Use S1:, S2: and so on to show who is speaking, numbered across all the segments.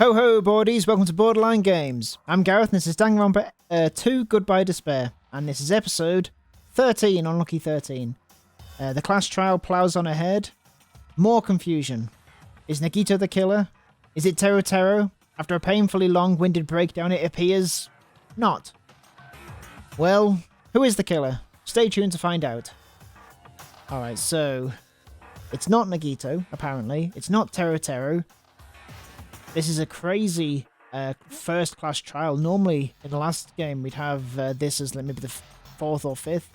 S1: Ho ho, boardies, welcome to Borderline Games. I'm Gareth and this is Danganronpa 2 Goodbye Despair. And this is episode 13, Unlucky 13. The class trial plows on ahead. More confusion. Is Nagito the killer? Is it Teru Teru? After a painfully long-winded breakdown, it appears not. Well, who is the killer? Stay tuned to find out. Alright, so it's not Nagito, apparently. It's not Teru Teru. This is a crazy first class trial. Normally, in the last game, we'd have this as maybe the 4th or 5th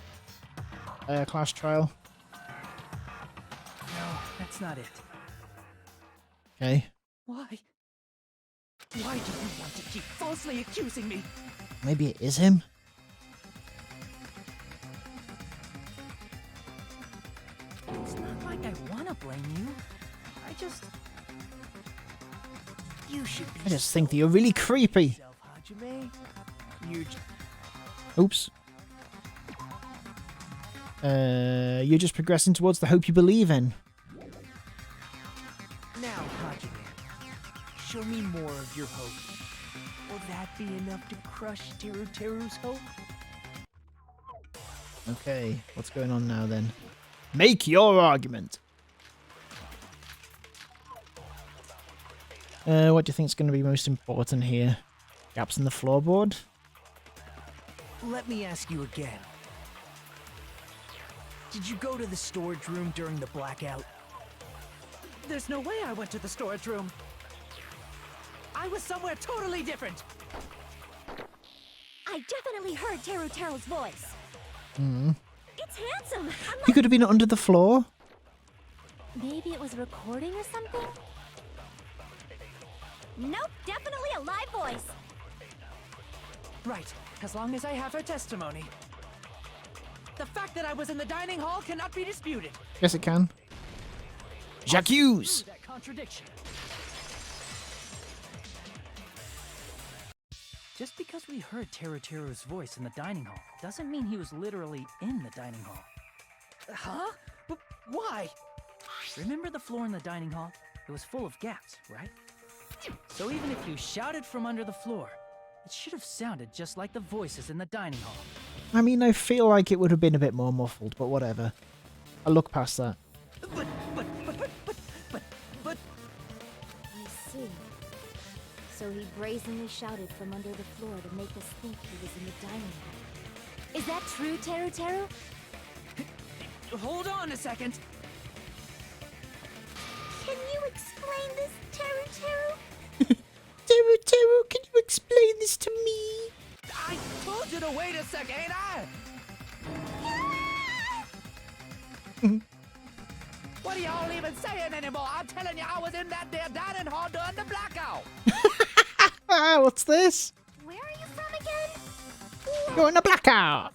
S1: class trial.
S2: No, that's not it.
S1: Okay.
S2: Why? Why do you want to keep falsely accusing me?
S1: Maybe it is him?
S2: It's not like I want to blame you. You should be.
S1: I just think that you're really creepy. Oops. You're just progressing towards the hope you believe in.
S2: Now, Hajime, show me more of your hope. Will that be enough to crush Teru Teru's hope?
S1: Okay, what's going on now then? Make your argument. What do you think is going to be most important here? Gaps in the floorboard?
S2: Let me ask you again. Did you go to the storage room during the blackout? There's no way I went to the storage room. I was somewhere totally different.
S3: I definitely heard Teru Teru's voice.
S1: Hmm.
S3: It's handsome.
S1: He could have been under the floor.
S3: Maybe it was recording or something? Nope, definitely a live voice.
S2: Right, as long as I have her testimony. The fact that I was in the dining hall cannot be disputed.
S1: Yes, it can. J'accuse!
S2: That contradiction. Just because we heard Teru Teru's voice in the dining hall doesn't mean he was literally in the dining hall. Huh? But why? Remember the floor in the dining hall? It was full of gaps, right? So even if you shouted from under the floor, it should have sounded just like the voices in the dining hall.
S1: I mean, I feel like it would have been a bit more muffled, but whatever. I'll look past that.
S2: But...
S3: I see. So he brazenly shouted from under the floor to make us think he was in the dining hall. Is that true, Teru Teru?
S2: Hold on a second.
S3: Can you explain this, Teru Teru?
S1: Teru Teru, can you explain this to me?
S2: I told you to wait a second, ain't I? What are y'all even saying anymore? I'm telling you, I was in that there dining hall during the blackout.
S1: What's this?
S3: Where are you from again?
S1: You're in a blackout!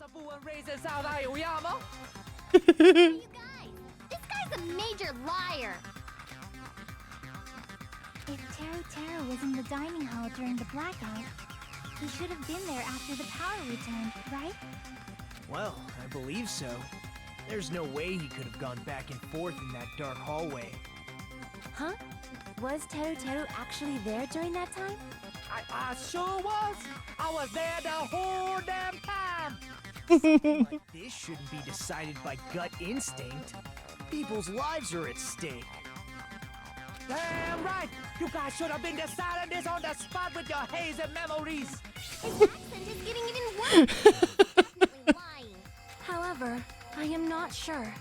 S3: You guys, this guy's a major liar. If Teru Teru was in the dining hall during the blackout, he should have been there after the power returned, right?
S4: Well, I believe so. There's no way he could have gone back and forth in that dark hallway.
S3: Huh? Was Teru Teru actually there during that time?
S2: I sure was. I was there the whole damn time.
S4: Like this shouldn't be decided by gut instinct. People's lives are at stake.
S2: Damn right. You guys should have been deciding this on the spot with your hazy memories.
S3: His accent is getting even worse. He's definitely lying. However, I am not sure.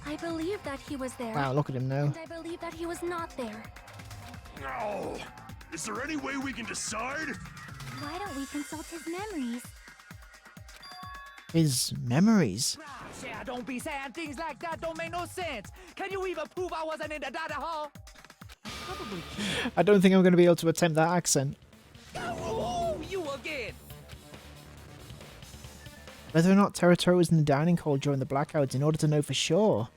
S3: I believe that he was there.
S1: Wow, look at him now.
S3: And I believe that he was not there.
S5: No! Is there any way we can decide?
S3: Why don't we consult his memories?
S1: His memories?
S2: Yeah, don't be saying things like that. Don't make no sense. Can you even prove I wasn't in the dining hall? I probably can't.
S1: I don't think I'm going to be able to attempt that accent.
S2: Oh, you again.
S1: Whether or not Teru Teru was in the dining hall during the blackouts in order to know for sure.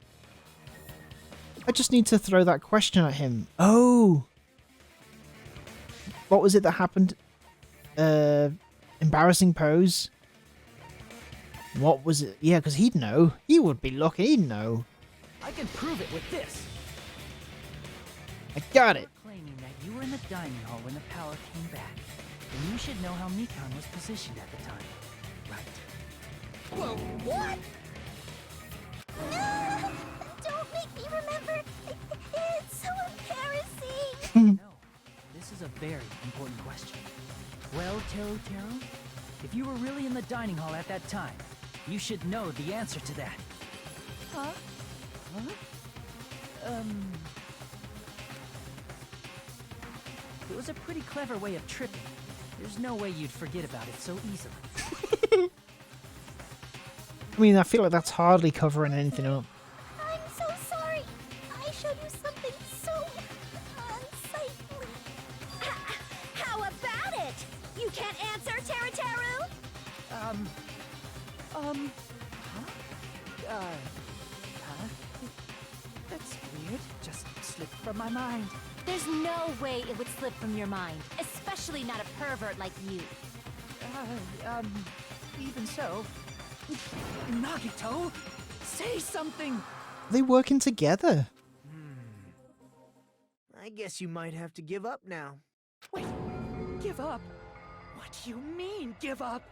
S1: I just need to throw that question at him. Oh! What was it that happened? Embarrassing pose? What was it? Yeah, because he'd know. He would be lucky. He'd know.
S2: I can prove it with this.
S1: I got it.
S2: Claiming that you were in in the dining hall when the power came back, then you should know how Mikan was positioned at the time, right?
S4: Whoa, what?
S3: Ah, don't make me remember. It's so embarrassing.
S2: No, this is a very important question. Well, Teru, if you were really in the dining hall at that time, you should know the answer to that.
S3: Huh?
S2: It was a pretty clever way of tripping. There's no way you'd forget about it so easily.
S1: I mean, I feel like that's hardly covering anything up.
S3: I'm so sorry. I showed you something so unsightly. How about it? You can't answer, Teru?
S2: That's weird. Just slipped from my mind.
S3: There's no way it would slip from your mind, especially not a pervert like you.
S2: Even so. Nagito, say something!
S1: Are they working together?
S4: I guess you might have to give up now.
S2: Wait, give up? What do you mean, give up?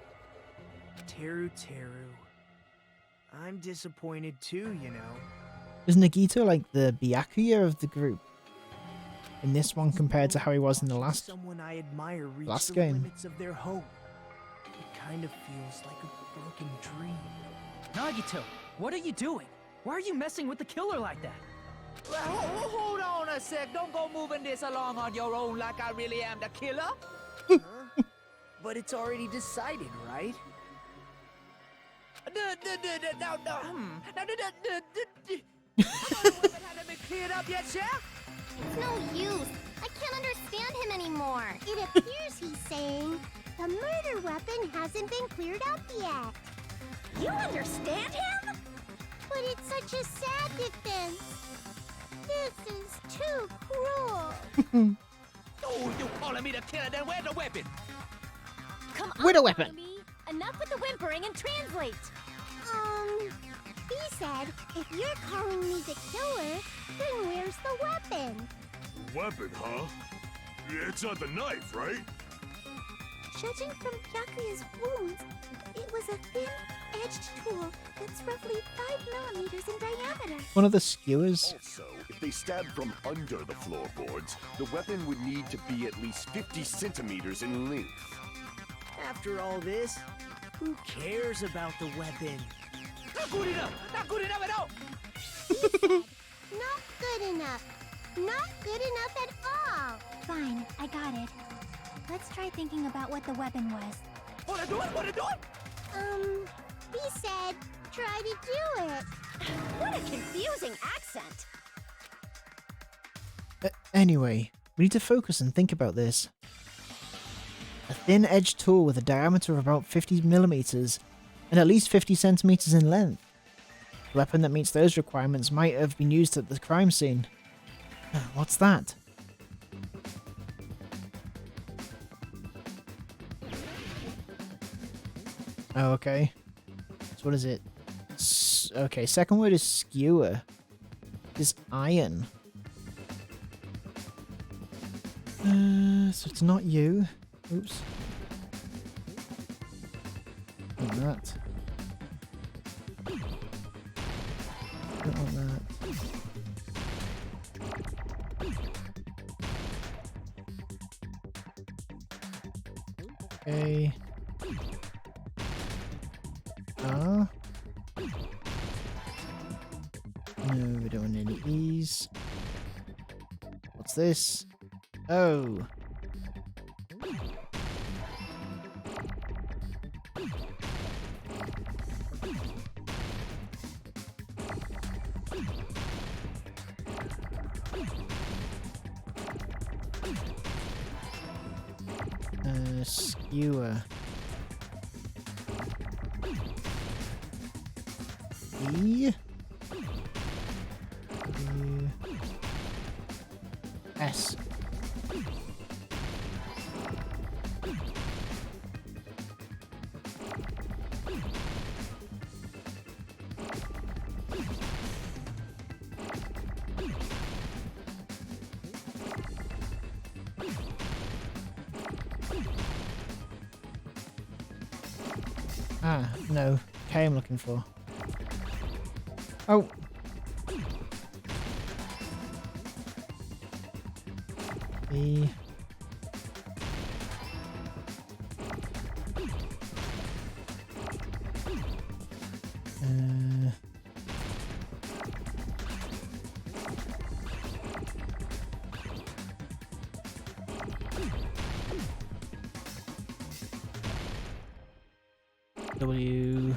S4: Teru. I'm disappointed too, you know.
S1: Is Nagito like the Byakuya of the group? In this one compared to how he was in the last?
S4: Someone I admire reach
S1: last
S4: the
S1: game.
S4: limits of their hope. It kind of feels like a broken dream.
S2: Nagito, what are you doing? Why are you messing with the killer like that?
S6: Hold on a sec. Don't go moving this along on your own like I really am the killer.
S4: Huh? But it's already decided, right?
S6: Hasn't been cleared up yet, Chef?
S3: It's no use. I can't understand him anymore. It appears he's saying the murder weapon hasn't been cleared up yet. You understand him? But it's such a sad defense. This is too cruel.
S6: Oh, you calling me the killer? Then where's the weapon?
S3: Come
S1: With a
S3: on,
S1: weapon.
S3: Harumi. Enough with the whimpering and translate. He said, if you're calling me the killer, then where's the weapon?
S5: Weapon, huh? It's not the knife, right?
S3: Judging from Byakuya's wounds, it was a thin-edged tool that's roughly 5 millimeters in diameter.
S1: One of the skewers?
S5: Also, if they stabbed from under the floorboards, the weapon would need to be at least 50 centimeters in length.
S4: After all this, who cares about the weapon?
S6: Not good enough. Not good enough at all.
S3: Not good enough. Not good enough at all. Fine, I got it. Let's try thinking about what the weapon was.
S6: What to do it?
S3: He said, try to do it. What a confusing accent.
S1: Anyway, we need to focus and think about this. A thin-edged tool with a diameter of about 50 millimeters and at least 50 centimeters in length. A weapon that meets those requirements might have been used at the crime scene. What's that? Oh, okay. So what is it? Okay, second word is skewer. Is iron. So it's not you. Oops. Not that. Don't want that. Okay. No, we don't want any E's. What's this? Oh. Skewer. E. S. Ah, no. K I'm looking for. Oh. E. W.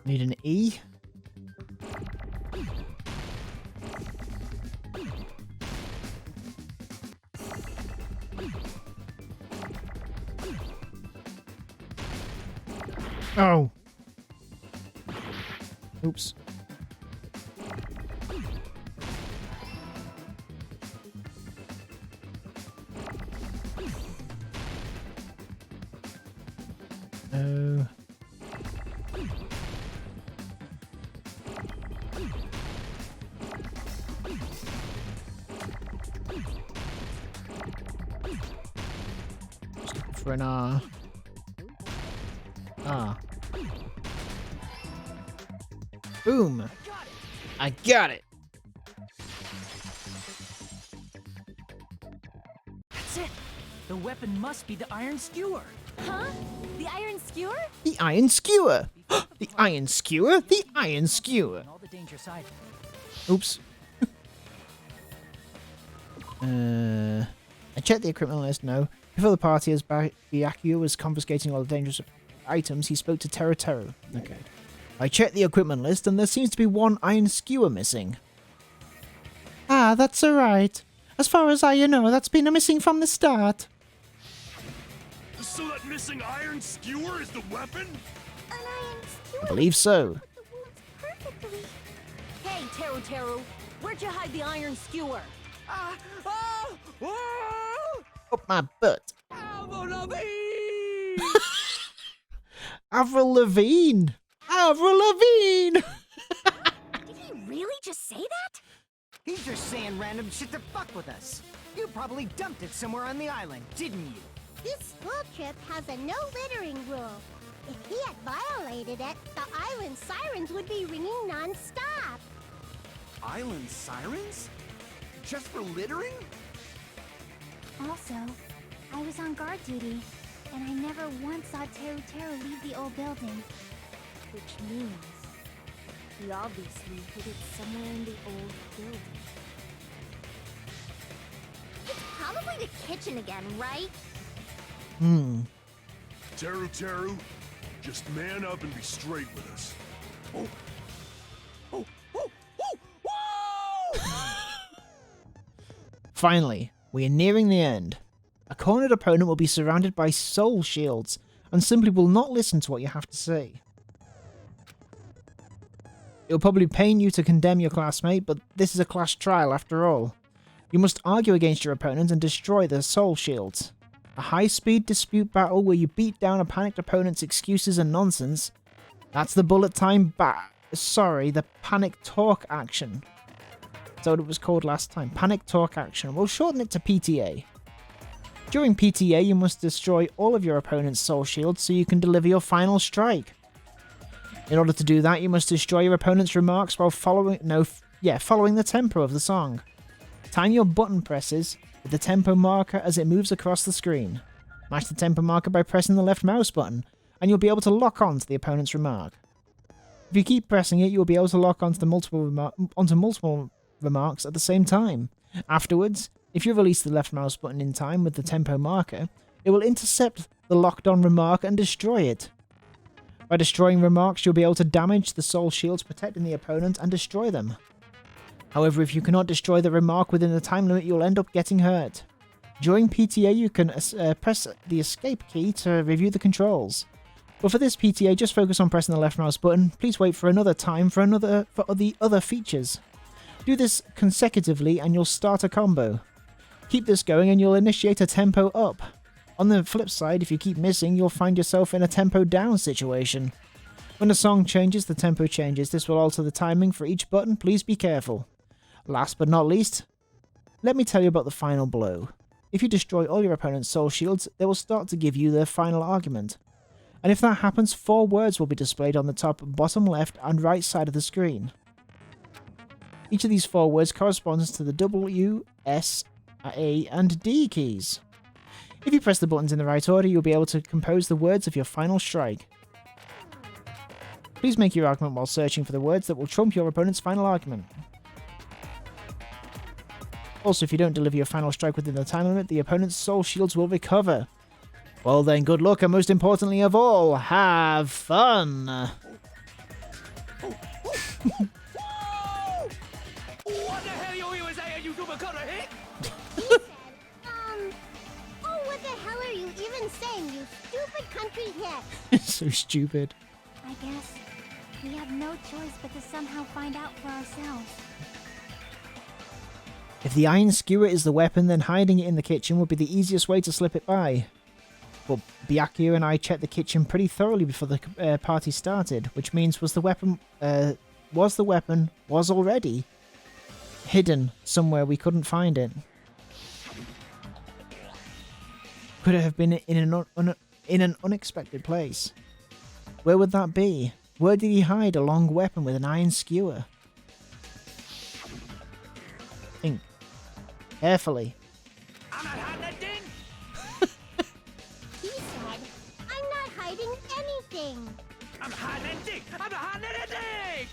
S1: Need an E. Oh. Oops. Oh. Just looking for an R. Ah. Boom! I got it!
S2: That's it. The weapon must be the iron skewer.
S3: Huh? The iron skewer?
S1: The iron skewer! The iron skewer! The iron skewer!
S2: And all the danger side.
S1: Oops. I checked the equipment list, no. Before the party, as Byakuya was confiscating all the dangerous items, he spoke to Teru. Okay. I checked the equipment list, and there seems to be one iron skewer missing. Ah, that's alright. As far as I know, that's been missing from the start.
S5: So that missing iron skewer is the weapon?
S3: An iron skewer?
S1: I believe so.
S3: Put the wounds perfectly.
S7: Hey, Teru, where'd you hide the iron skewer?
S1: Up my butt.
S6: Avril Lavigne!
S1: Avril Lavigne! Avril Lavigne!
S3: Did he really just say that?
S4: He's just saying random shit to fuck with us. You probably dumped it somewhere on the island, didn't you?
S3: This school trip has a no littering rule. If he had violated it, the island sirens would be ringing non-stop.
S5: Island sirens? Just for littering?
S3: Also, I was on guard duty, and I never once saw Teru leave the old building.
S7: Which means he obviously hid it somewhere in the old building.
S3: It's probably the kitchen again, right?
S5: Teru, just man up and be straight with us.
S1: Finally, we are nearing the end. A cornered opponent will be surrounded by soul shields, and simply will not listen to what you have to say. It will probably pain you to condemn your classmate, but this is a class trial after all. You must argue against your opponent and destroy their soul shields. A high-speed dispute battle where you beat down a panicked opponent's excuses and nonsense. That's the bullet time the panic talk action. That's what it was called last time. Panic talk action. We'll shorten it to PTA. During PTA, you must destroy all of your opponent's soul shields so you can deliver your final strike. In order to do that, you must destroy your opponent's remarks while following the tempo of the song. Time your button presses with the tempo marker as it moves across the screen. Match the tempo marker by pressing the left mouse button, and you'll be able to lock on to the opponent's remark. If you keep pressing it, you'll be able to lock onto multiple remarks at the same time. Afterwards, if you release the left mouse button in time with the tempo marker, it will intercept the locked-on remark and destroy it. By destroying remarks, you'll be able to damage the soul shields protecting the opponent and destroy them. However, if you cannot destroy the remark within the time limit, you'll end up getting hurt. During PTA, you can press the escape key to review the controls. But for this PTA, just focus on pressing the left mouse button. Please wait for another time for the other features. Do this consecutively and you'll start a combo. Keep this going and you'll initiate a tempo up. On the flip side, if you keep missing, you'll find yourself in a tempo down situation. When the song changes, the tempo changes. This will alter the timing for each button. Please be careful. Last but not least, Let me tell you about the final blow. If you destroy all your opponent's soul shields, they will start to give you their final argument. And if that happens, 4 words will be displayed on the top, bottom left and right side of the screen. Each of these 4 words corresponds to the W, S, A and D keys. If you press the buttons in the right order, you'll be able to compose the words of your final strike. Please make your argument while searching for the words that will trump your opponent's final argument. Also, if you don't deliver your final strike within the time limit, the opponent's soul shields will recover. Well then, good luck, and most importantly of all, have fun!
S6: What the hell you was saying, you super color hit?
S3: Oh, what the hell are you even saying, you stupid country hit?
S1: So stupid.
S3: I guess we have no choice but to somehow find out for ourselves.
S1: If the iron skewer is the weapon, then hiding it in the kitchen would be the easiest way to slip it by. But Byakuya and I checked the kitchen pretty thoroughly before the party started, which means was the weapon already hidden somewhere we couldn't find it. Could it have been in an unexpected place? Where would that be? Where did he hide a long weapon with an iron skewer? Think. Carefully.
S6: I'm not hiding that thing.
S3: He said, I'm not hiding anything.
S6: I'm hiding that thing. I'm not hiding that thing.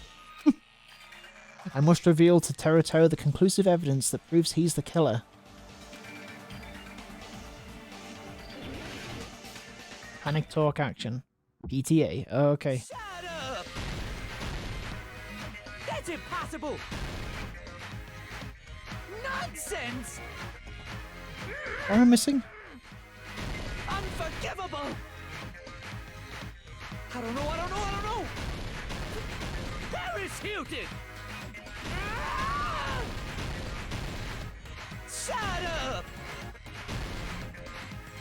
S1: I must reveal to Teruto the conclusive evidence that proves he's the killer. Panic talk action. PTA. Oh, okay.
S6: Shut up. That's impossible. Nonsense.
S1: Am I missing?
S6: Unforgivable. I don't know. Paris Hilton. Ah! Shut up.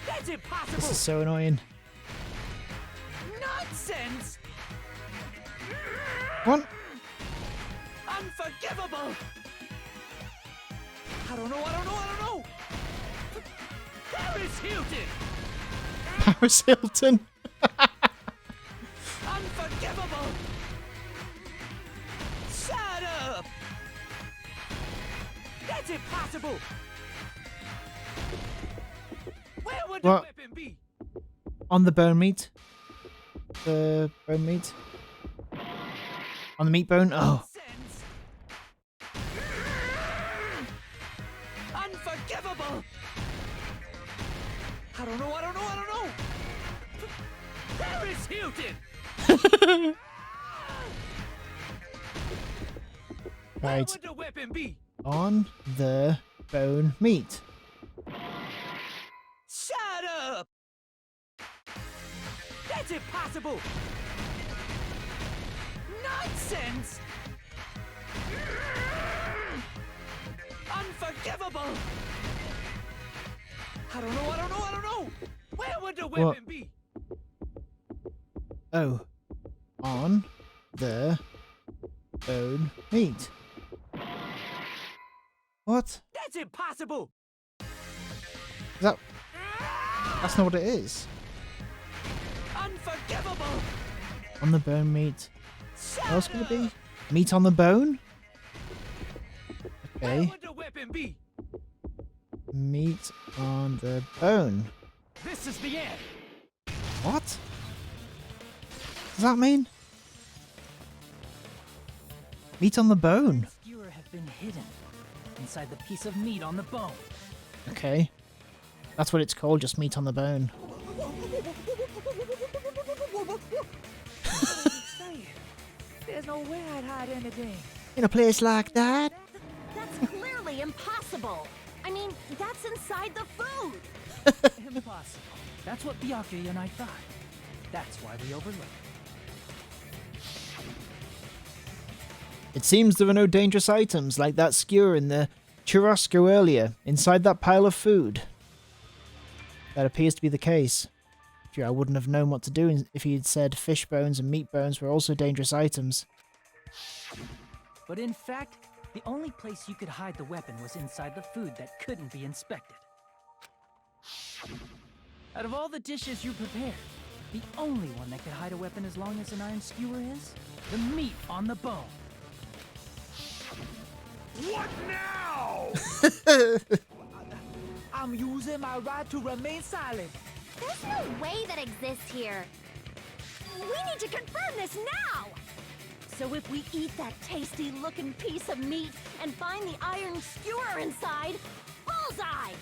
S6: That's impossible.
S1: This is so annoying.
S6: Nonsense.
S1: What?
S6: Unforgivable. I don't know. Paris Hilton.
S1: Paris Hilton.
S6: Unforgivable. Shut up. That's impossible. Where would the
S1: What?
S6: weapon be?
S1: On the bone meat. The bone meat. On the meat bone. Oh.
S6: Nonsense. Unforgivable. I don't know. Paris Hilton. Where
S1: Right.
S6: would the weapon be?
S1: On the bone meat.
S6: Shut up. That's impossible. Nonsense. Unforgivable. I don't know. Where would the weapon
S1: What?
S6: be?
S1: Oh. On the bone meat. What?
S6: That's impossible.
S1: That's not what it is.
S6: Unforgivable.
S1: On the bone meat.
S6: Shut
S1: What else could it be?
S6: up.
S1: Meat on the bone?
S6: Where
S1: Okay.
S6: would the weapon be?
S1: Meat on the bone.
S6: This is the end.
S1: What? Does that mean? Meat on the bone.
S2: Skewer have been hidden inside the piece of meat on the bone.
S1: Okay. That's what it's called, just meat on the bone.
S6: There's no way I'd hide anything.
S1: In a place like that?
S3: That's clearly impossible. I mean, that's inside the food.
S2: Impossible. That's what Byakuya and I thought. That's why we overlooked it.
S1: It seems there are no dangerous items like that skewer in the churrasco earlier, inside that pile of food. That appears to be the case. Gee, I wouldn't have known what to do if he had said fish bones and meat bones were also dangerous items.
S2: But in fact, The only place you could hide the weapon was inside the food that couldn't be inspected. Out of all the dishes you prepared, the only one that could hide a weapon as long as an iron skewer is the meat on the bone.
S5: What now?
S6: I'm using my right to remain silent.
S3: There's no way that exists here.
S7: We need to confirm this now! So if we eat that tasty-looking piece of meat and find the iron skewer inside, bullseye!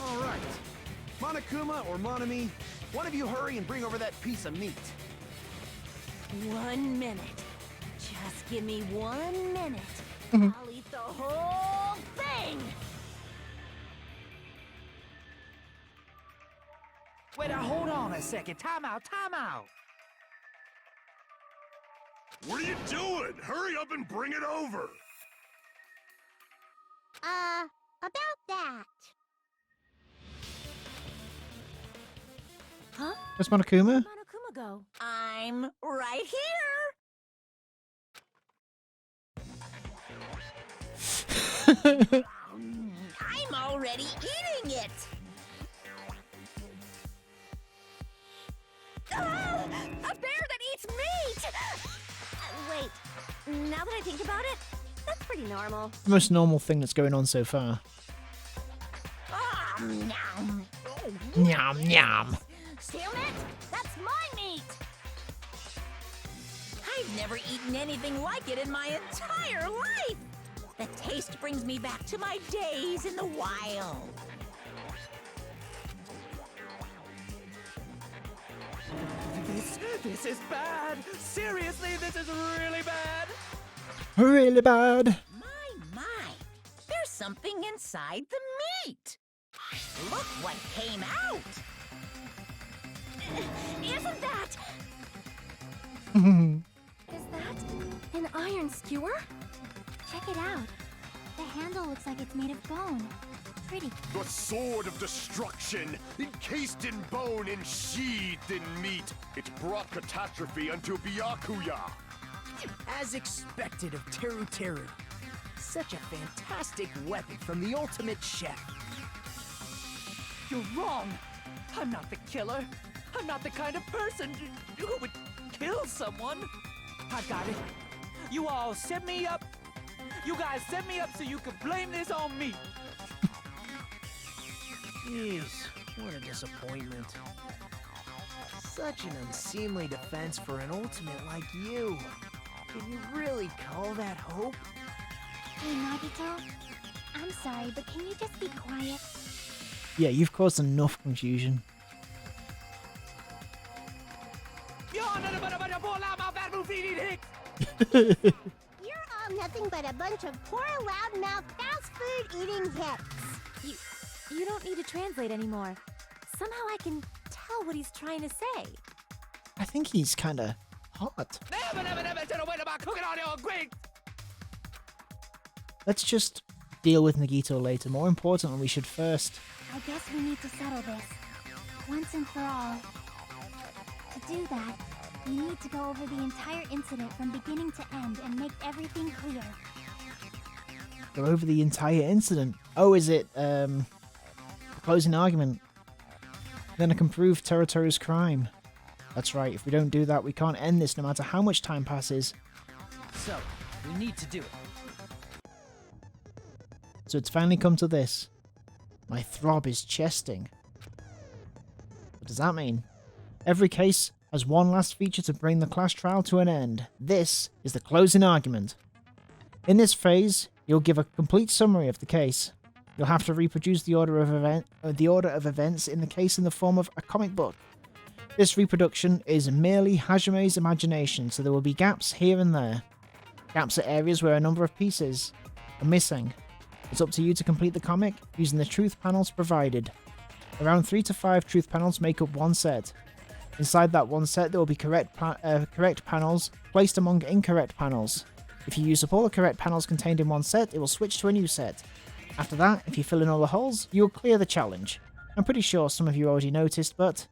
S8: All right. Monokuma or Monami, one of you hurry and bring over that piece of meat.
S7: 1 minute. Just give me 1 minute. I'll eat the whole thing!
S6: Wait, hold on a second. Time out, time out.
S5: What are you doing? Hurry up and bring it over.
S3: About that.
S7: Huh?
S1: Where's Monokuma?
S7: Monokuma go? I'm right here! I'm already eating it! Ah, a bear that eats meat!
S3: Wait, now that I think about it, that's pretty normal.
S1: The most normal thing that's going on so far.
S7: Ah, nom.
S1: Nyam nyam.
S7: Damn it! That's my meat! I've never eaten anything like it in my entire life! The taste brings me back to my days in the wild.
S6: This is bad. Seriously, this is really bad.
S1: Really bad.
S7: My, there's something inside the meat! Look what came out! Isn't that...
S3: Is that an iron skewer? Check it out. The handle looks like it's made of bone. Pretty.
S5: The sword of destruction, encased in bone and sheathed in meat. It brought catastrophe unto Byakuya.
S4: As expected of Teru Teru. Such a fantastic weapon from the ultimate chef.
S6: You're wrong. I'm not the killer. I'm not the kind of person who would kill someone. I got it. You all set me up. You guys set me up so you could blame this on me.
S4: Jeez, what a disappointment. Such an unseemly defense for an ultimate like you. Can you really call that hope?
S3: Hey, Nagito. I'm sorry, but can you just be quiet?
S1: Yeah, you've caused enough confusion.
S6: You're nothing but a bunch of poor loudmouth bad move eating hicks.
S3: You're all nothing but a bunch of poor, loudmouth, fast food eating hicks.
S7: You don't need to translate anymore. Somehow I can tell what he's trying to say.
S1: I think he's kind of hot.
S6: Never said a word about cooking on your grate.
S1: Let's just deal with Nagito later. More importantly, we should first...
S3: I guess we need to settle this. Once and for all. To do that, we need to go over the entire incident from beginning to end and make everything clear.
S1: Go over the entire incident. Oh, is it, closing argument? Then I can prove Terutoru's crime. That's right, if we don't do that, we can't end this no matter how much time passes.
S2: So, we need to do it.
S1: So it's finally come to this. My throb is chesting. What does that mean? Every case has one last feature to bring the class trial to an end. This is the closing argument. In this phase, you'll give a complete summary of the case. You'll have to reproduce the order of events in the case in the form of a comic book. This reproduction is merely Hajime's imagination, so there will be gaps here and there. Gaps are areas where a number of pieces are missing. It's up to you to complete the comic using the truth panels provided. Around 3 to 5 truth panels make up one set. Inside that one set, there will be correct panels placed among incorrect panels. If you use up all the correct panels contained in one set, it will switch to a new set. After that, if you fill in all the holes, you will clear the challenge. I'm pretty sure some of you already noticed, but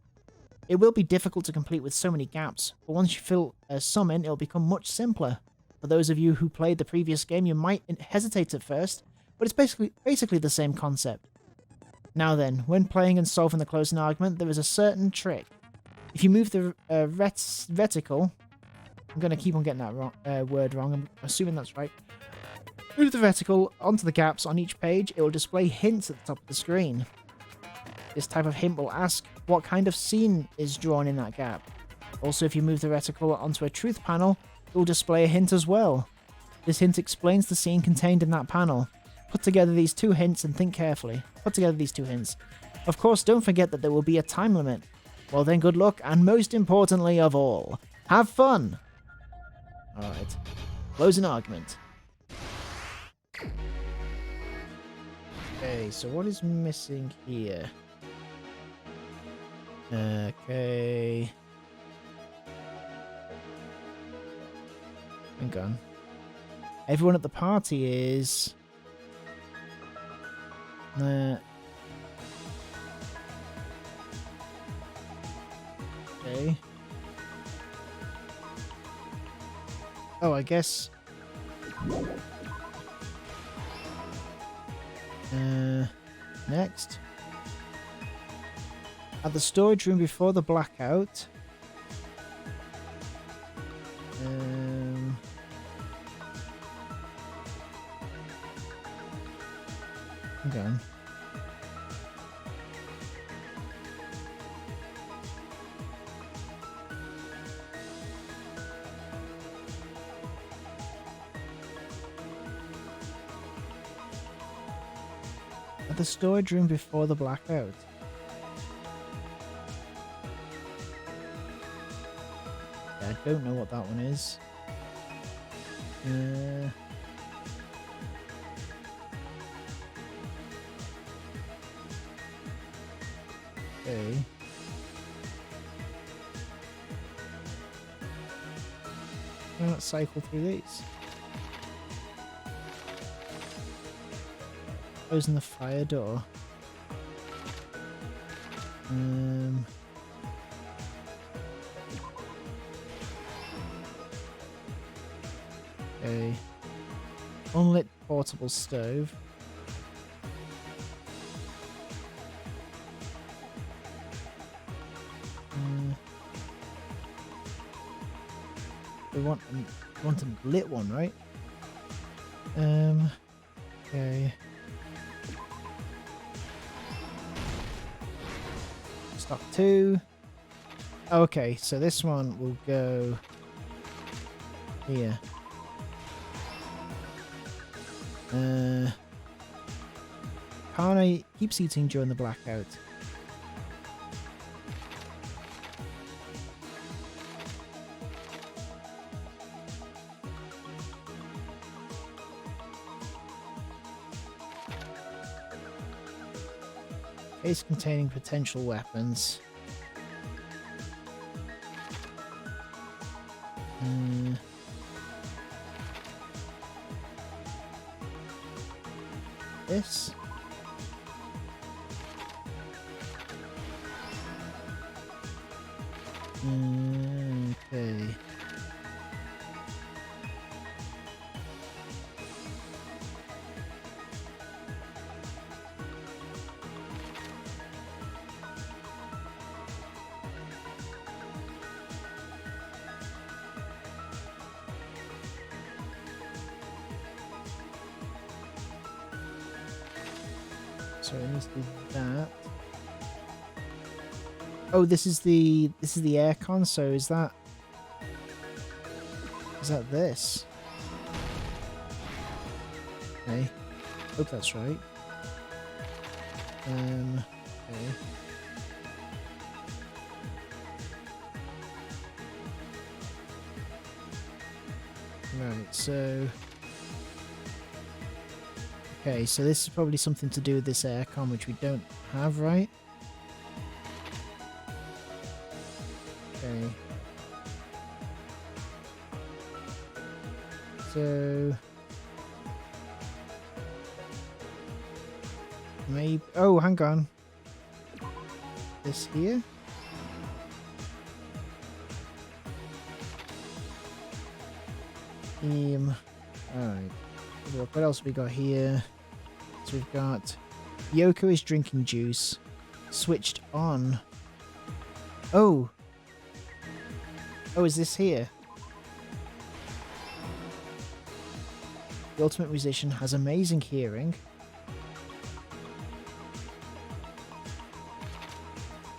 S1: it will be difficult to complete with so many gaps, but once you fill some in, it will become much simpler. For those of you who played the previous game, you might hesitate at first, but it's basically the same concept. Now then, when playing and solving the closing argument, there is a certain trick. If you move the reticle, I'm going to keep on getting that word wrong, I'm assuming that's right. Move the reticle onto the gaps on each page, it will display hints at the top of the screen. This type of hint will ask what kind of scene is drawn in that gap. Also, if you move the reticle onto a truth panel, it will display a hint as well. This hint explains the scene contained in that panel. Put together these two hints and think carefully. Put together these two hints. Of course, don't forget that there will be a time limit. Well then, good luck, and most importantly of all, have fun! Alright. Closing argument. Okay, so what is missing here? Okay. Hang on. Everyone at the party is... Okay. Oh, I guess... Next. At the storage room before the blackout. Hang on. At the storage room before the blackout. Yeah, I don't know what that one is. Okay. Let's cycle through these. Closing the fire door. Okay. Unlit portable stove. We want a lit one, right? Okay. Stock 2. Okay, so this one will go here. Kana keeps eating during the blackout. Case containing potential weapons. This. Okay. So it needs to be that. Oh, this is the aircon. So is that this? Okay, hope that's right. Okay. Right. So. Okay, so this is probably something to do with this aircon, which we don't have, right? Okay. So... maybe... oh, hang on. This here? Alright. What else have we got here? So we've got Yoko is drinking juice. Switched on. Oh! Oh, is this here? The ultimate musician has amazing hearing.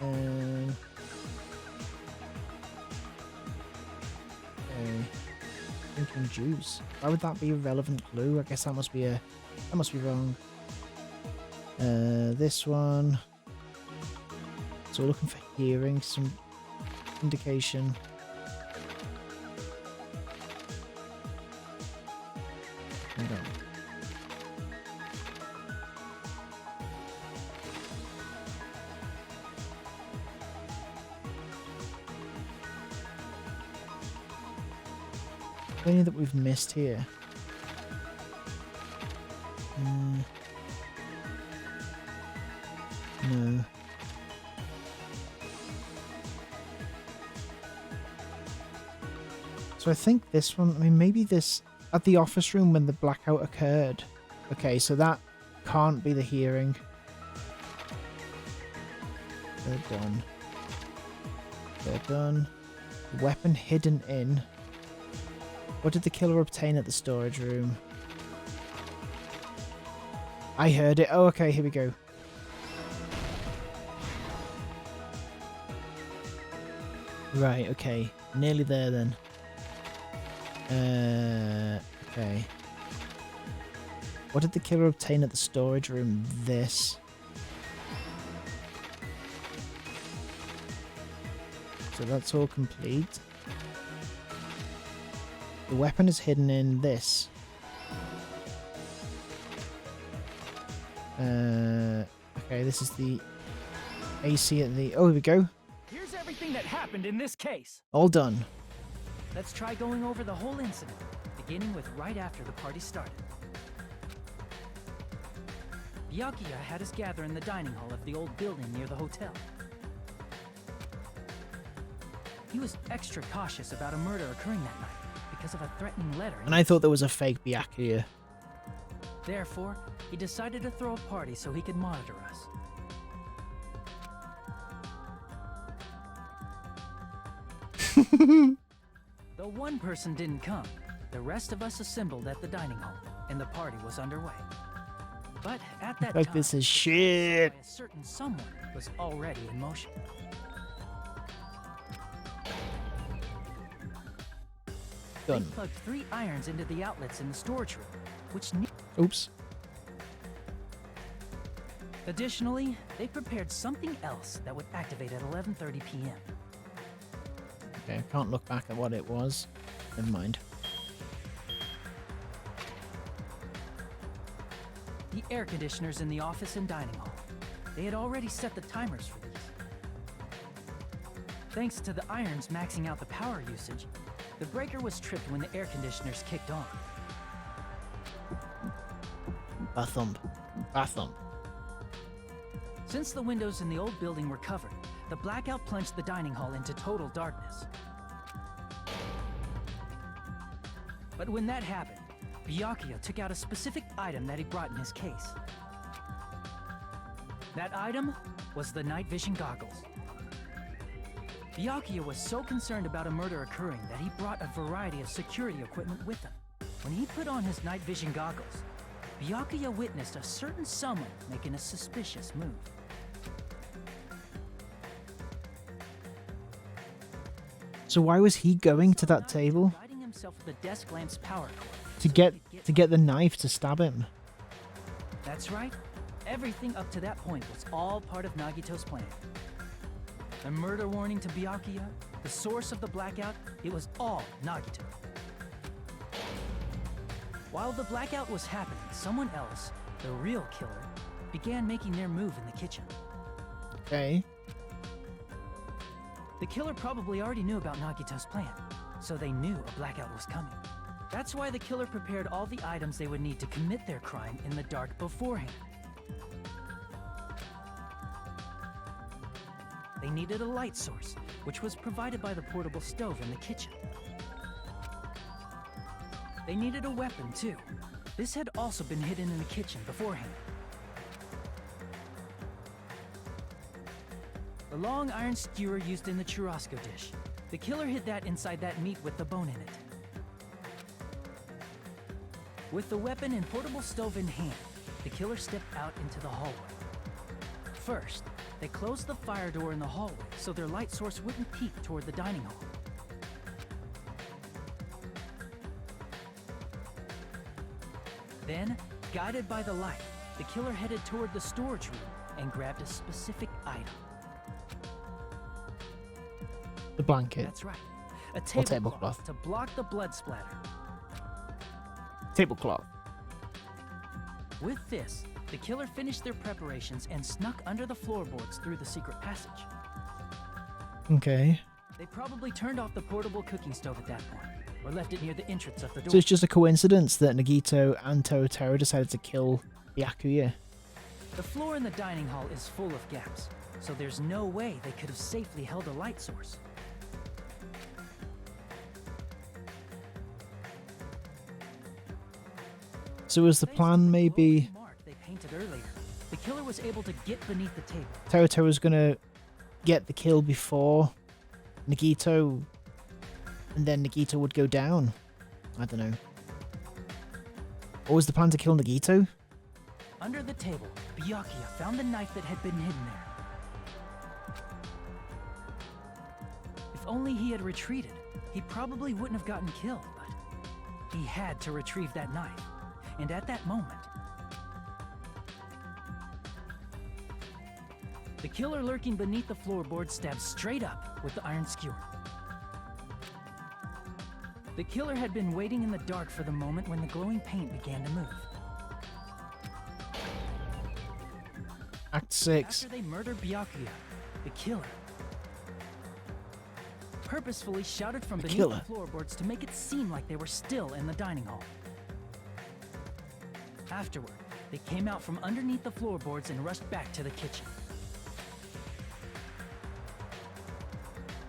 S1: Okay. Drinking juice. Why would that be a relevant clue? I guess that must be wrong. This one. So we're looking for hearing, some indication. Hold on. Anything that we've missed here? No. So I think this one, I mean, maybe this, at the office room when the blackout occurred. Okay, so that can't be the hearing. They're done. They're done. Weapon hidden in. What did the killer obtain at the storage room? I heard it. Oh, okay, here we go. Right, okay. Nearly there then. Okay. What did the killer obtain at the storage room? This. So that's all complete. The weapon is hidden in this. Okay, this is the AC at the... Oh, here we go.
S2: Here's everything that happened in this case.
S1: All done.
S2: Let's try going over the whole incident, beginning with right after the party started. Byakuya had us gather in the dining hall of the old building near the hotel. He was extra cautious about a murder occurring that night because of a threatening letter.
S1: And I thought there was a fake Byakuya.
S2: Therefore, he decided to throw a party so he could monitor us. Though one person didn't come, the rest of us assembled at the dining hall, and the party was underway. But at that
S1: Like
S2: time,
S1: this is shit.
S2: a certain someone was already in motion.
S1: Done.
S2: They plugged 3 irons into the outlets in the storage room, which
S1: Oops.
S2: additionally, they prepared something else that would activate at 11:30 p.m.
S1: Okay, I can't look back at what it was. Never mind.
S2: The air conditioners in the office and dining hall. They had already set the timers for these. Thanks to the irons maxing out the power usage, the breaker was tripped when the air conditioners kicked on.
S1: Bathump. Bathump.
S2: Since the windows in the old building were covered, the blackout plunged the dining hall into total darkness. But when that happened, Byakuya took out a specific item that he brought in his case. That item was the night vision goggles. Byakuya was so concerned about a murder occurring that he brought a variety of security equipment with him. When he put on his night vision goggles, Byakuya witnessed a certain someone making a suspicious move.
S1: So why was he going to that table?
S2: Guiding himself with the desk lamp's power cord
S1: To get the knife to stab him?
S2: That's right. Everything up to that point was all part of Nagito's plan. The murder warning to Byakuya, the source of the blackout, it was all Nagito. While the blackout was happening, someone else, the real killer, began making their move in the kitchen.
S1: Okay.
S2: The killer probably already knew about Nagito's plan, so they knew a blackout was coming. That's why the killer prepared all the items they would need to commit their crime in the dark beforehand. They needed a light source, which was provided by the portable stove in the kitchen. They needed a weapon, too. This had also been hidden in the kitchen beforehand. The long iron skewer used in the churrasco dish. The killer hid that inside that meat with the bone in it. With the weapon and portable stove in hand, the killer stepped out into the hallway. First, they closed the fire door in the hallway so their light source wouldn't peek toward the dining hall. Then, guided by the light, the killer headed toward the storage room and grabbed a specific item.
S1: The blanket.
S2: That's right, a
S1: tablecloth.
S2: tablecloth to block the blood splatter.
S1: Tablecloth.
S2: With this, the killer finished their preparations and snuck under the floorboards through the secret passage.
S1: Okay.
S2: They probably turned off the portable cooking stove at that point, or left it near the entrance of the door.
S1: So it's just a coincidence that Nagito and Torotoro decided to kill Byakuya.
S2: The floor in the dining hall is full of gaps, so there's no way they could have safely held a light source.
S1: So was the plan maybe
S2: Mark they painted earlier. The killer was able to get beneath the table.
S1: Torotoro was gonna get the kill before Nagito, and then Nagito would go down? I don't know. Or was the plan to kill Nagito?
S2: Under the table, Byakuya found the knife that had been hidden there. If only he had retreated, he probably wouldn't have gotten killed, but he had to retrieve that knife. And at that moment, the killer lurking beneath the floorboard stabbed straight up with the iron skewer. The killer had been waiting in the dark for the moment when the glowing paint began to move.
S1: Act 6.
S2: After they murdered Byakuya, the killer purposefully shouted from beneath
S1: killer.
S2: the floorboards to make it seem like they were still in the dining hall. Afterward, they came out from underneath the floorboards and rushed back to the kitchen.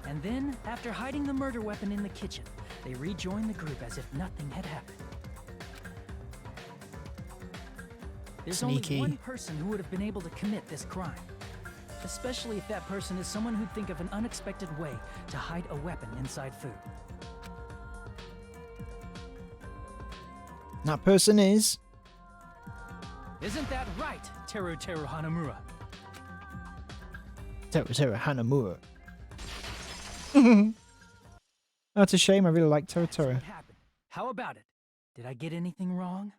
S2: And then, after hiding the murder weapon in the kitchen, they rejoined the group as if nothing had happened. There's
S1: Sneaky.
S2: only one person who would have been able to commit this crime. Especially if that person is someone who'd think of an unexpected way to hide a weapon inside food.
S1: That person is...
S2: Isn't that right, Teru Hanamura?
S1: Torotoro Hanamura. That's a shame, I really like Torotoro.
S2: What happened? How about it? Did I get anything wrong?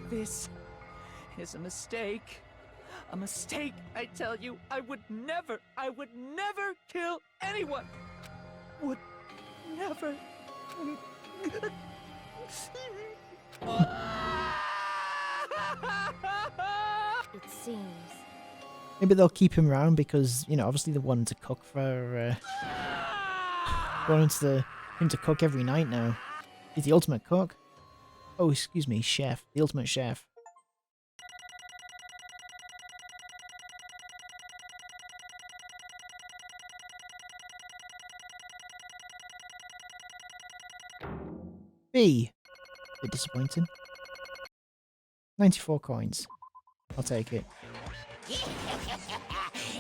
S6: This is a mistake. A mistake, I tell you. I would never kill anyone. Would never.
S7: It seems.
S1: Maybe they'll keep him around because, you know, obviously they want him to cook for... him to cook every night now. He's the ultimate cook. Oh, excuse me, chef. The ultimate chef. B. Bit disappointing. 94 coins. I'll take it.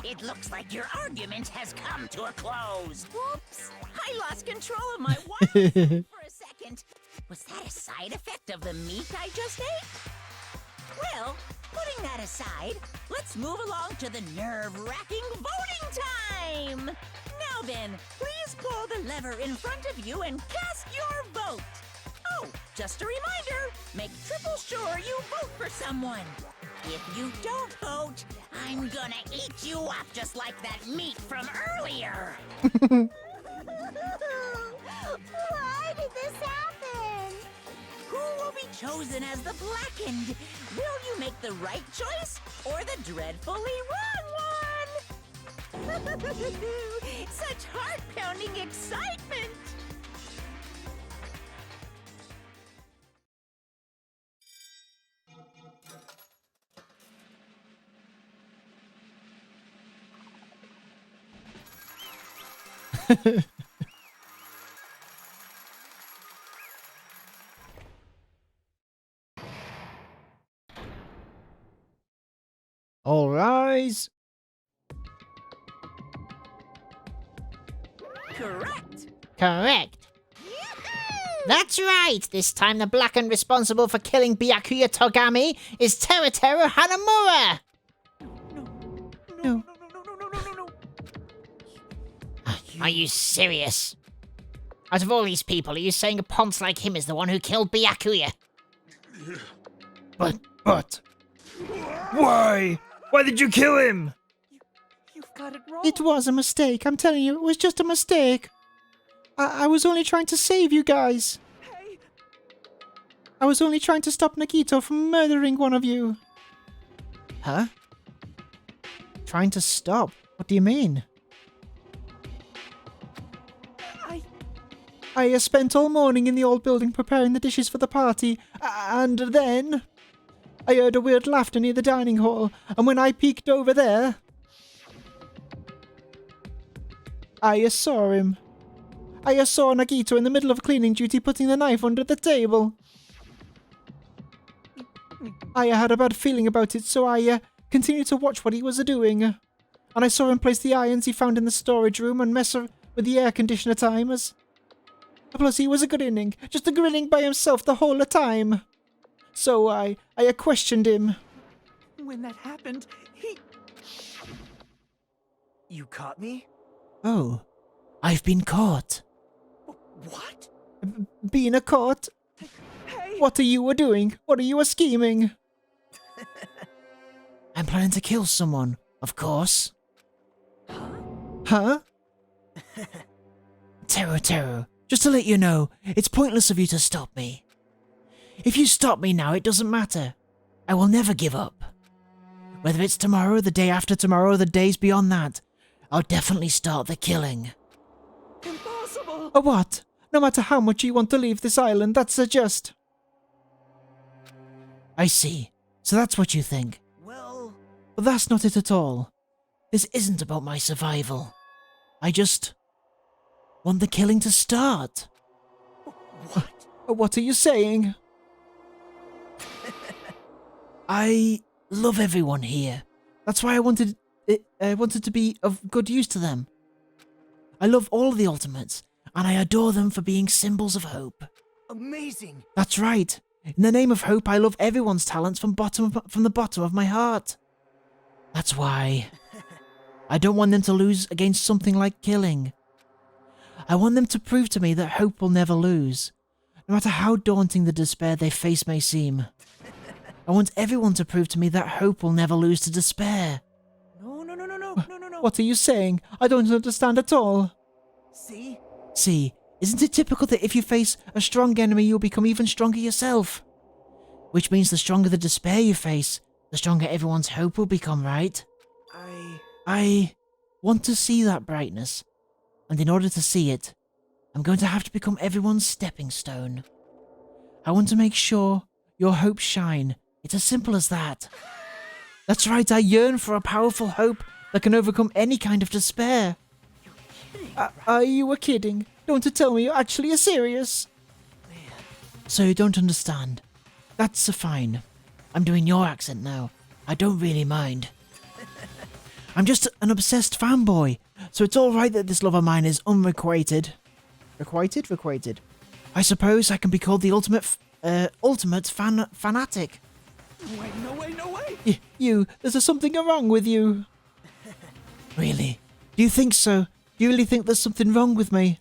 S9: It looks like your argument has come to a close.
S7: Whoops!
S9: I lost control of my wild for a second. Was that a side effect of the meat I just ate? Well, putting that aside, let's move along to the nerve-wracking voting time! Now then, please pull the lever in front of you and cast your vote. Oh, just a reminder, make triple sure you vote for someone. If you don't vote, I'm gonna eat you up just like that meat from earlier.
S3: Why did this happen?
S9: Who will be chosen as the blackened? Will you make the right choice or the dreadfully wrong one? Such heart-pounding excitement!
S1: Noise!
S9: Correct.
S1: Correct. That's right! This time the black and responsible for killing Byakuya Togami is Teruteru Hanamura! No. Are you serious? Out of all these people, are you saying a ponce like him is the one who killed Byakuya? But... Why? Why did you kill him?
S6: You've got it wrong.
S1: It was a mistake, I'm telling you, it was just a mistake. I was only trying to save you guys.
S6: Hey,
S1: I was only trying to stop Nagito from murdering one of you. Huh? Trying to stop? What do you mean? I spent all morning in the old building preparing the dishes for the party, and then I heard a weird laughter near the dining hall, and when I peeked over there, I saw him. I saw Nagito in the middle of cleaning duty putting the knife under the table. I had a bad feeling about it, so I continued to watch what he was doing. And I saw him place the irons he found in the storage room and mess with the air conditioner timers. Plus, he was a grinning, just grinning by himself the whole time. So I questioned him.
S6: when that happened, he...
S4: You caught me?
S1: Oh, I've been caught.
S6: What?
S1: Being caught?
S6: Hey!
S1: What are you doing? What are you scheming? I'm planning to kill someone, of course. Huh? Teru, just to let you know, it's pointless of you to stop me. If you stop me now, it doesn't matter. I will never give up. Whether it's tomorrow, the day after tomorrow, or the days beyond that, I'll definitely start the killing.
S6: Impossible!
S1: What? No matter how much you want to leave this island, that's just... I see. So that's what you think.
S4: Well...
S1: But that's not it at all. This isn't about my survival. I just... want the killing to start.
S6: What?
S1: What are you saying? I love everyone here. That's why I wanted to be of good use to them. I love all of the Ultimates, and I adore them for being symbols of hope.
S4: Amazing!
S1: That's right. In the name of hope, I love everyone's talents from the bottom of my heart. That's why I don't want them to lose against something like killing. I want them to prove to me that hope will never lose, no matter how daunting the despair they face may seem. I want everyone to prove to me that hope will never lose to despair.
S4: No.
S1: What are you saying? I don't understand at all.
S4: See?
S1: See, isn't it typical that if you face a strong enemy, you'll become even stronger yourself? Which means the stronger the despair you face, the stronger everyone's hope will become, right? I want to see that brightness, and in order to see it, I'm going to have to become everyone's stepping stone. I want to make sure your hopes shine. It's as simple as that. That's right, I yearn for a powerful hope that can overcome any kind of despair. Are you kidding? Don't tell me you're actually serious. So you don't understand. That's fine. I'm doing your accent now. I don't really mind. I'm just an obsessed fanboy, so it's alright that this love of mine is unrequited. Requited? I suppose I can be called the ultimate fanatic.
S6: Wait, no way!
S1: There's something wrong with you. Really? Do you think so? Do you really think there's something wrong with me?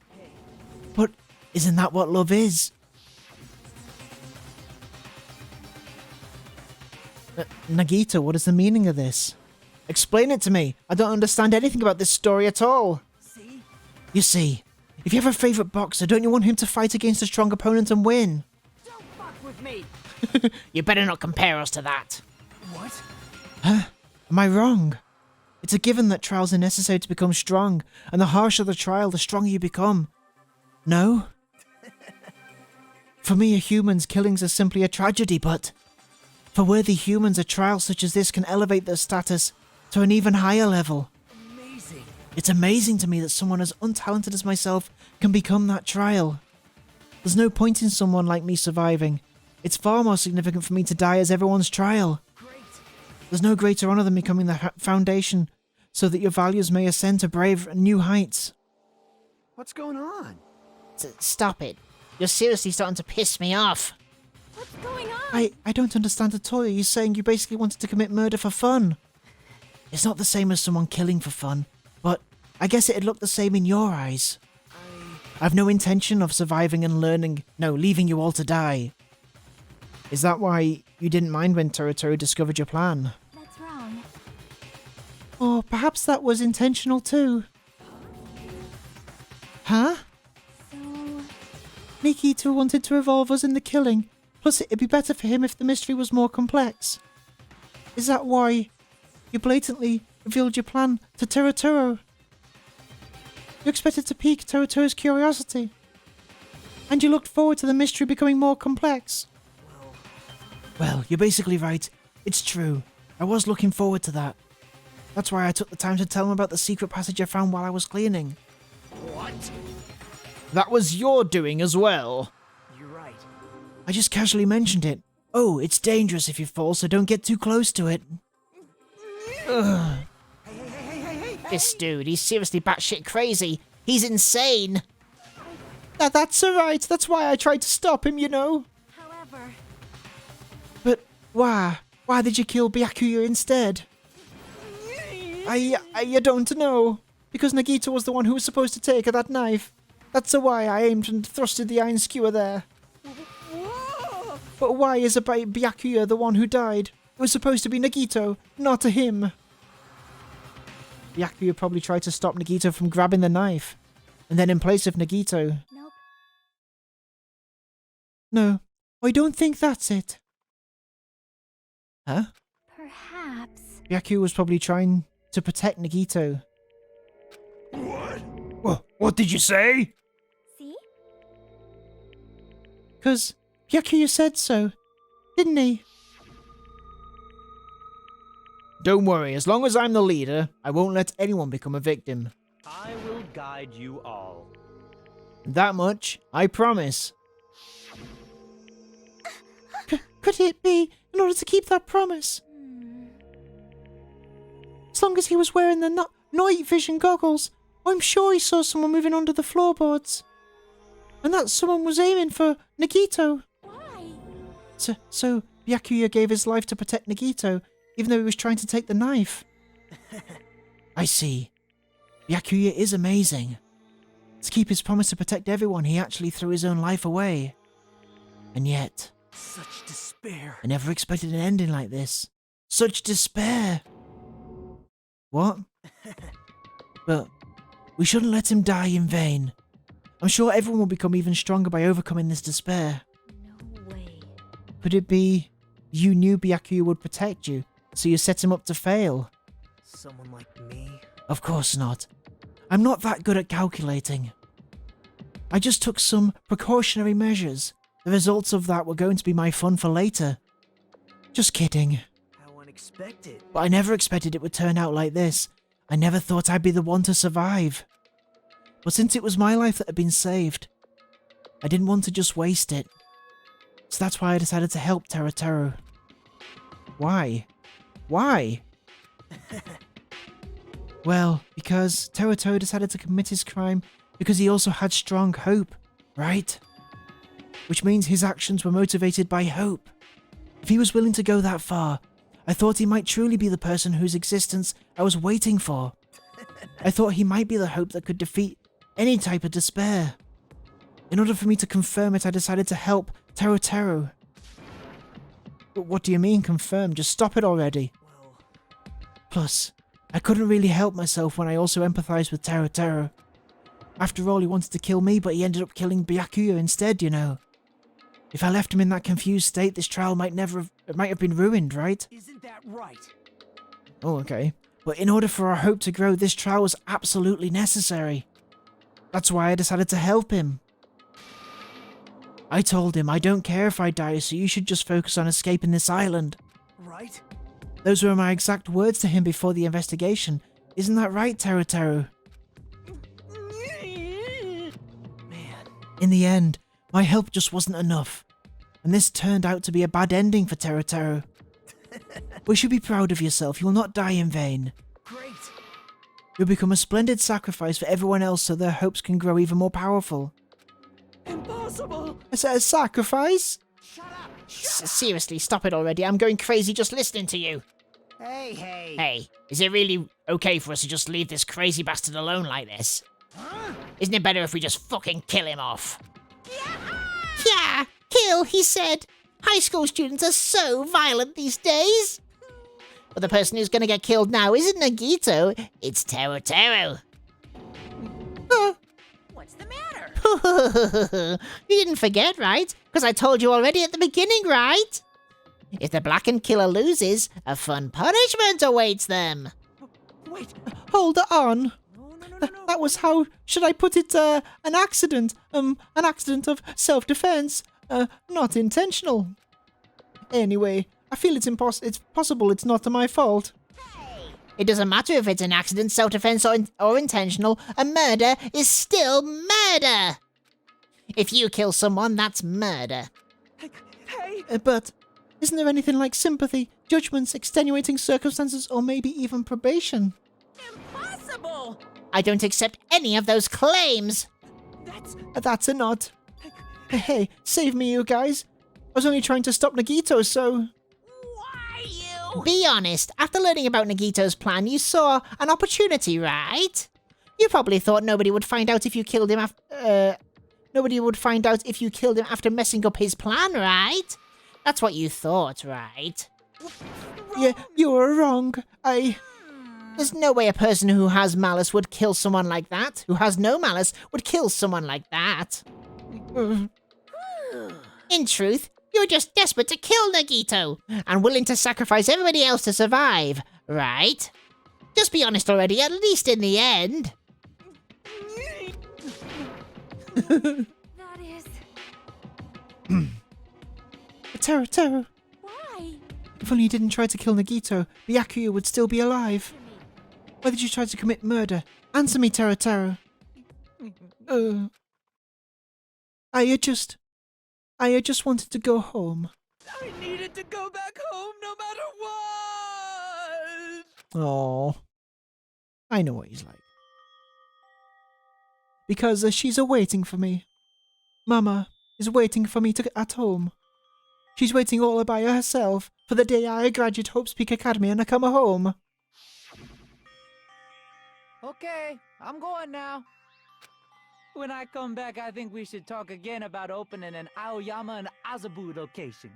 S1: But isn't that what love is? Nagito, what is the meaning of this? Explain it to me. I don't understand anything about this story at all.
S4: See?
S1: You see, if you have a favourite boxer, don't you want him to fight against a strong opponent and win?
S4: Don't fuck with me!
S1: You better not compare us to that.
S4: What?
S1: Huh? Am I wrong? It's a given that trials are necessary to become strong, and the harsher the trial, the stronger you become. No? For me, a human's killings are simply a tragedy, but for worthy humans, a trial such as this can elevate their status to an even higher level.
S4: Amazing!
S1: It's amazing to me that someone as untalented as myself can become that trial. There's no point in someone like me surviving. It's far more significant for me to die as everyone's trial.
S4: Great!
S1: There's no greater honor than becoming the foundation so that your values may ascend to brave new heights.
S8: What's going on?
S1: Stop it. You're seriously starting to piss me off.
S7: What's going on?
S1: I don't understand at all. You're saying you basically wanted to commit murder for fun. It's not the same as someone killing for fun, but I guess it'd look the same in your eyes. I've no intention of surviving and leaving you all to die. Is that why you didn't mind when Toru discovered your plan?
S7: That's wrong.
S1: Or perhaps that was intentional too. Huh?
S7: So...
S1: Nikito wanted to involve us in the killing, plus it'd be better for him if the mystery was more complex. Is that why you blatantly revealed your plan to Toru? You expected to pique Toru's curiosity, and you looked forward to the mystery becoming more complex. Well, you're basically right. It's true. I was looking forward to that. That's why I took the time to tell him about the secret passage I found while I was cleaning.
S8: What?
S1: That was your doing as well.
S8: You're right.
S1: I just casually mentioned it. Oh, it's dangerous if you fall, so don't get too close to it. Ugh. This dude, he's seriously batshit crazy. He's insane. That's alright. That's why I tried to stop him, you know.
S7: However...
S1: But why? Why did you kill Byakuya instead? I don't know. Because Nagito was the one who was supposed to take her that knife. That's why I aimed and thrusted the iron skewer there. But why is Byakuya the one who died? It was supposed to be Nagito, not him. Byakuya probably tried to stop Nagito from grabbing the knife. And then in place of Nagito...
S7: Nope.
S1: No, I don't think that's it. Huh?
S7: Perhaps...
S1: Byakuya was probably trying to protect Nagito.
S5: What? What did you say?
S7: See?
S1: Because Byakuya said so, didn't he? Don't worry, as long as I'm the leader, I won't let anyone become a victim.
S6: I will guide you all.
S1: That much, I promise. Could it be in order to keep that promise? As long as he was wearing the night vision goggles, I'm sure he saw someone moving under the floorboards. And that someone was aiming for Nagito.
S7: Why?
S1: So Byakuya gave his life to protect Nagito, even though he was trying to take the knife. I see. Byakuya is amazing. To keep his promise to protect everyone, he actually threw his own life away. And yet...
S8: Such despair.
S1: I never expected an ending like this. Such despair. What? But we shouldn't let him die in vain. I'm sure everyone will become even stronger by overcoming this despair.
S7: No way.
S1: Could it be you knew Byakuya would protect you, so you set him up to fail?
S8: Someone like me?
S1: Of course not. I'm not that good at calculating. I just took some precautionary measures. The results of that were going to be my fun for later. Just kidding.
S8: How unexpected.
S1: But I never expected it would turn out like this. I never thought I'd be the one to survive. But since it was my life that had been saved, I didn't want to just waste it. So that's why I decided to help Teru. Why? Why? Well, because Teru decided to commit his crime because he also had strong hope, right? Which means his actions were motivated by hope. If he was willing to go that far, I thought he might truly be the person whose existence I was waiting for. I thought he might be the hope that could defeat any type of despair. In order for me to confirm it, I decided to help Teru. But what do you mean confirm? Just stop it already.
S8: Well...
S1: Plus, I couldn't really help myself when I also empathized with Teru. After all, he wanted to kill me, but he ended up killing Byakuya instead, you know. If I left him in that confused state, this trial might have been ruined, right?
S8: Isn't that right?
S1: Oh, okay. But in order for our hope to grow, this trial was absolutely necessary. That's why I decided to help him. I told him, I don't care if I die, so you should just focus on escaping this island.
S8: Right?
S1: Those were my exact words to him before the investigation. Isn't that right, Teru?
S8: Man.
S1: In the end, my help just wasn't enough. And this turned out to be a bad ending for Teru. but you should be proud of yourself. You will not die in vain.
S4: Great.
S1: You'll become a splendid sacrifice for everyone else so their hopes can grow even more powerful.
S6: Impossible!
S1: A sacrifice?
S4: Shut up.
S1: Seriously, stop it already. I'm going crazy just listening to you.
S4: Hey, hey.
S1: Hey, is it really okay for us to just leave this crazy bastard alone like this?
S4: Huh?
S1: Isn't it better if we just fucking kill him off? Yeah, kill, he said. High school students are so violent these days. But the person who's gonna get killed now isn't Nagito, it's Taro.
S9: What's the matter?
S1: You didn't forget, right? Because I told you already at the beginning, right? If the blackened killer loses, a fun punishment awaits them.
S6: Wait.
S1: Hold on.
S6: No.
S1: That was how, should I put it, an accident. An accident of self-defense. Not intentional. Anyway, I feel it's possible it's not my fault. It doesn't matter if it's an accident, self-defense, or intentional. A murder is still murder. If you kill someone, that's murder.
S6: Hey!
S1: But isn't there anything like sympathy, judgments, extenuating circumstances, or maybe even probation?
S9: Impossible!
S1: I don't accept any of those claims.
S6: That's
S1: a nod. Hey, save me, you guys. I was only trying to stop Nagito, so...
S9: Why you?
S1: Be honest, after learning about Nagito's plan, you saw an opportunity, right? You probably thought nobody would find out if you killed him nobody would find out if you killed him after messing up his plan, right? That's what you thought, right? Yeah, you were wrong. There's no way a person who has malice would kill someone like that. Who has no malice would kill someone like that. In truth, you were just desperate to kill Nagito, and willing to sacrifice everybody else to survive, right? Just be honest already, at least in the end.
S7: That is...
S1: Taro.
S7: Why?
S1: If only you didn't try to kill Nagito, Byakuya would still be alive. Why did you try to commit murder? Answer me, Taro. I just wanted to go home.
S6: I needed to go back home no matter what!
S1: Oh, I know what he's like. Because she's waiting for me. Mama is waiting for me at home. She's waiting all by herself for the day I graduate Hope's Peak Academy and I come home.
S6: Okay, I'm going now. When I come back, I think we should talk again about opening an Aoyama and Azabu location.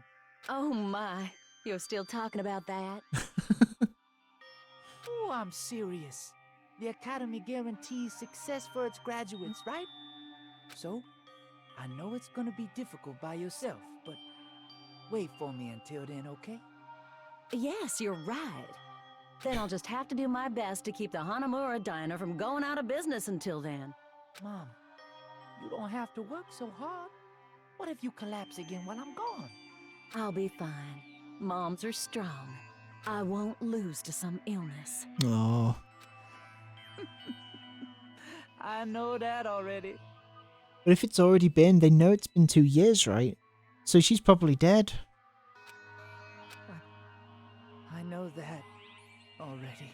S7: Oh my, you're still talking about that?
S6: Oh, I'm serious. The Academy guarantees success for its graduates, right? So, I know it's gonna be difficult by yourself, but wait for me until then, okay?
S7: Yes, you're right. Then I'll just have to do my best to keep the Hanamura Diner from going out of business until then.
S6: Mom, you don't have to work so hard. What if you collapse again while I'm gone?
S7: I'll be fine. Moms are strong. I won't lose to some illness.
S1: Oh.
S6: I know that already.
S1: But if it's already been, they know it's been 2 years, right? So she's probably dead.
S6: I know that already.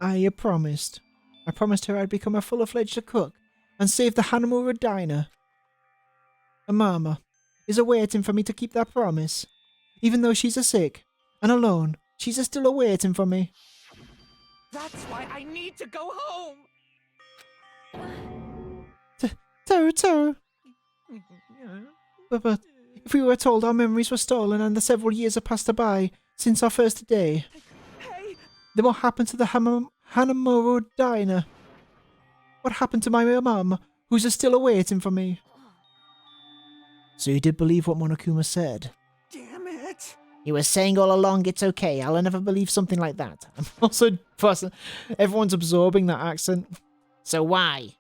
S1: I promised. I promised her I'd become a full-fledged cook and save the Hanamura Diner. And Mama is waiting for me to keep that promise. Even though she's sick and alone, she's still waiting for me.
S6: That's why I need to go home!
S1: Taro. But if we were told our memories were stolen and the several years have passed by since our first day,
S6: Hey!
S1: then what happened to the Hanamura Diner? What happened to my mum, who's still waiting for me? So you did believe what Monokuma said?
S6: Damn it!
S1: He was saying all along, it's okay, I'll never believe something like that. I'm also... Everyone's absorbing that accent. So why?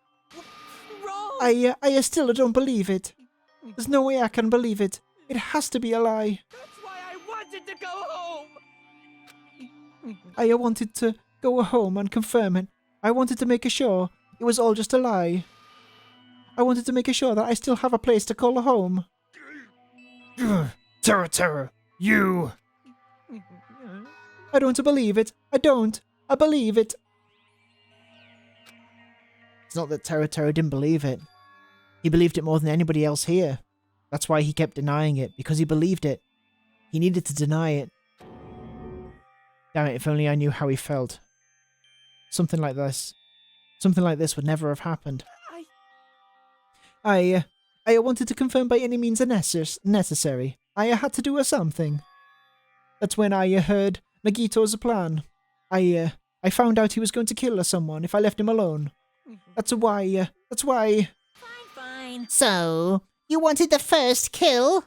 S6: Wrong!
S1: I still don't believe it. There's no way I can believe it. It has to be a lie.
S6: That's why I wanted to go home!
S1: I wanted to go home and confirm it. I wanted to make sure it was all just a lie. I wanted to make sure that I still have a place to call home. Terror, you! I don't believe it. I don't. I believe it. It's not that Terror didn't believe it. He believed it more than anybody else here. That's why he kept denying it, because he believed it. He needed to deny it. Damn it, if only I knew how he felt. Something like this. Something like this would never have happened. I wanted to confirm by any means necessary. I had to do something. That's when I heard Nagito's plan. I found out he was going to kill someone if I left him alone. That's why.
S9: Fine. So, you wanted the first kill?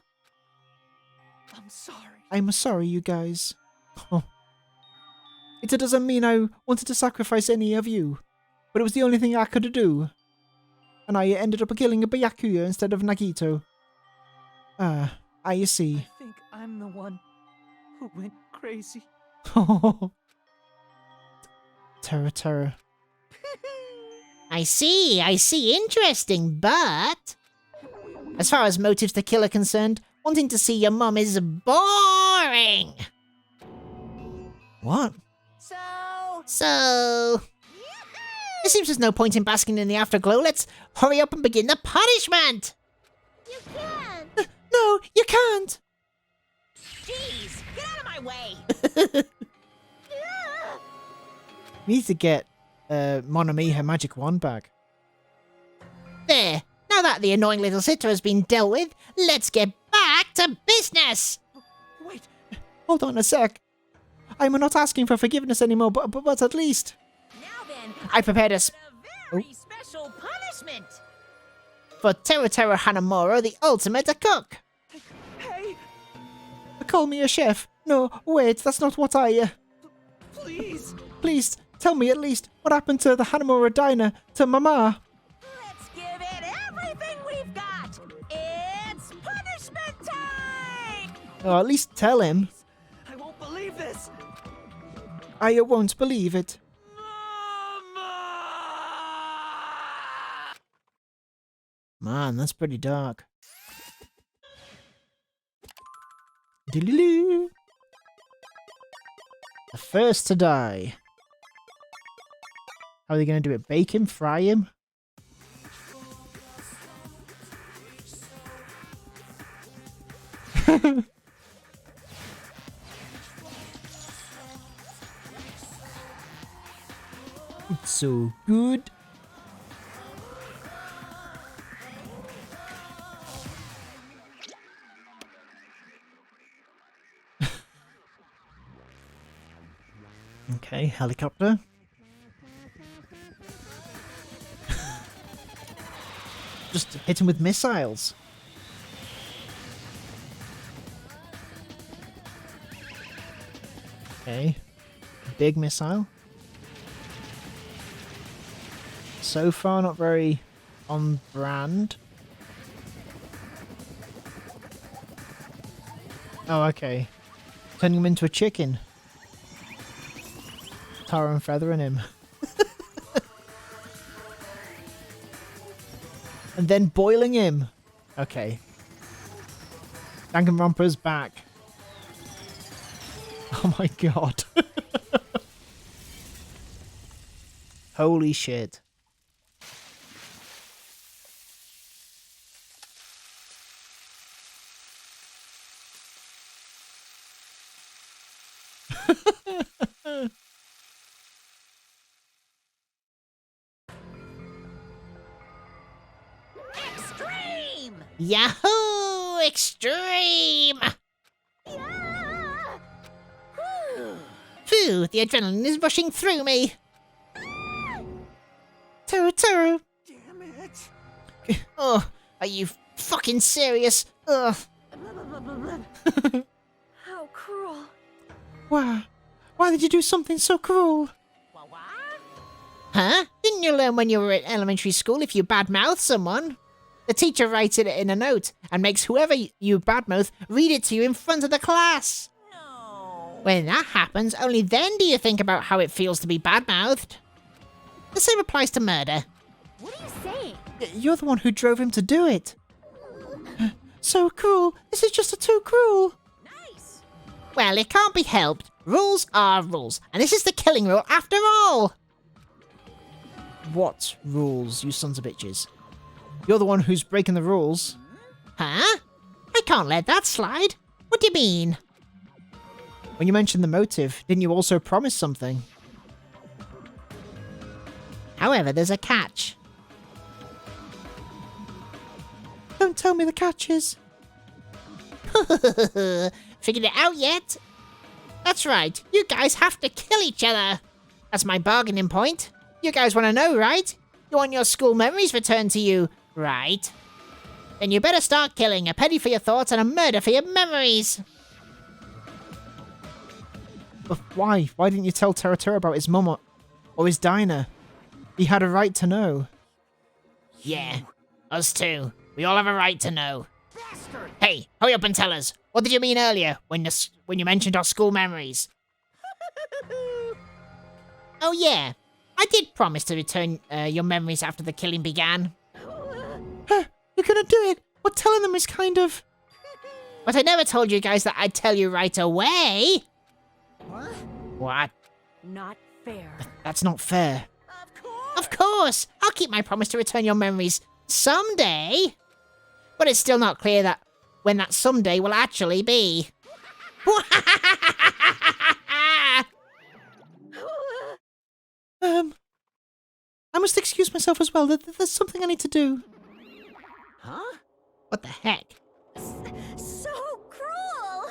S6: I'm sorry.
S1: I'm sorry, you guys. Oh. It doesn't mean I wanted to sacrifice any of you, but it was the only thing I could do. And I ended up killing a Byakuya instead of Nagito. I see.
S6: I think I'm the one who went crazy.
S1: Terror.
S10: I see. Interesting, but... as far as motives to kill are concerned, wanting to see your mum is boring!
S1: What?
S10: So... It seems there's no point in basking in the afterglow. Let's hurry up and begin the punishment!
S3: You can't!
S1: No, you can't!
S9: Jeez, get out of my way!
S1: We need to get Monami her magic wand back.
S10: There. Now that the annoying little sitter has been dealt with, let's get back to business!
S6: Wait,
S1: Hold on a sec. I'm not asking for forgiveness anymore, but at least...
S9: Now then,
S1: I prepared a
S9: a very special punishment.
S10: For Terror Hanamura, the ultimate cook!
S6: hey,
S1: Call me a chef. No, wait, that's not what I...
S6: please.
S1: Please, tell me at least what happened to the Hanamura diner, to Mama.
S9: Let's give it everything we've got. It's punishment time!
S1: Or at least tell him.
S6: I won't believe this.
S1: I won't believe it. Man, that's pretty dark. Doodaloo. The first to die. How are they going to do it? Bake him? Fry him? It's so good. Okay, helicopter. Just hit him with missiles. Okay. Big missile. So far, not very on brand. Oh, okay. Turning him into a chicken. Tar and feathering him. And then boiling him. Okay. Danganronpa's back. Oh my god. Holy shit.
S9: Extreme!
S10: Yahoo! Extreme!
S3: Yeah!
S10: Phew, the adrenaline is rushing through me.
S1: Terror.
S6: Damn it.
S10: Oh, are you fucking serious? Ugh.
S7: How cruel.
S1: Why did you do something so cruel?
S9: What?
S10: Huh? Didn't you learn when you were at elementary school if you badmouth someone? The teacher writes it in a note and makes whoever you badmouth read it to you in front of the class.
S9: No.
S10: When that happens, only then do you think about how it feels to be badmouthed. The same applies to murder.
S3: What are you saying?
S1: You're the one who drove him to do it.
S10: So cruel. This is just too cruel.
S9: Nice.
S10: Well, it can't be helped. Rules are rules, and this is the killing rule after all.
S1: What rules, you sons of bitches? You're the one who's breaking the rules.
S10: Huh? I can't let that slide. What do you mean?
S1: When you mentioned the motive, didn't you also promise something?
S10: However, there's a catch.
S1: Don't tell me the catch is.
S10: Figured it out yet? That's right, you guys have to kill each other. That's my bargaining point. You guys want to know, right? You want your school memories returned to you, right? Then you better start killing. A penny for your thoughts and a murder for your memories.
S1: But why? Why didn't you tell Teratera about his mum or his diner? He had a right to know.
S10: Yeah, us too. We all have a right to know. Hey, hurry up and tell us. What did you mean earlier when you mentioned our school memories? Oh yeah, I did promise to return your memories after the killing began.
S1: You're gonna do it, but telling them is kind of...
S10: But I never told you guys that I'd tell you right away.
S9: What?
S10: What?
S7: Not fair.
S1: That's not fair.
S10: Of course, I'll keep my promise to return your memories someday. But it's still not clear that when that someday will actually be.
S1: I must excuse myself as well. There's something I need to do.
S9: Huh?
S10: What the heck?
S7: So cruel!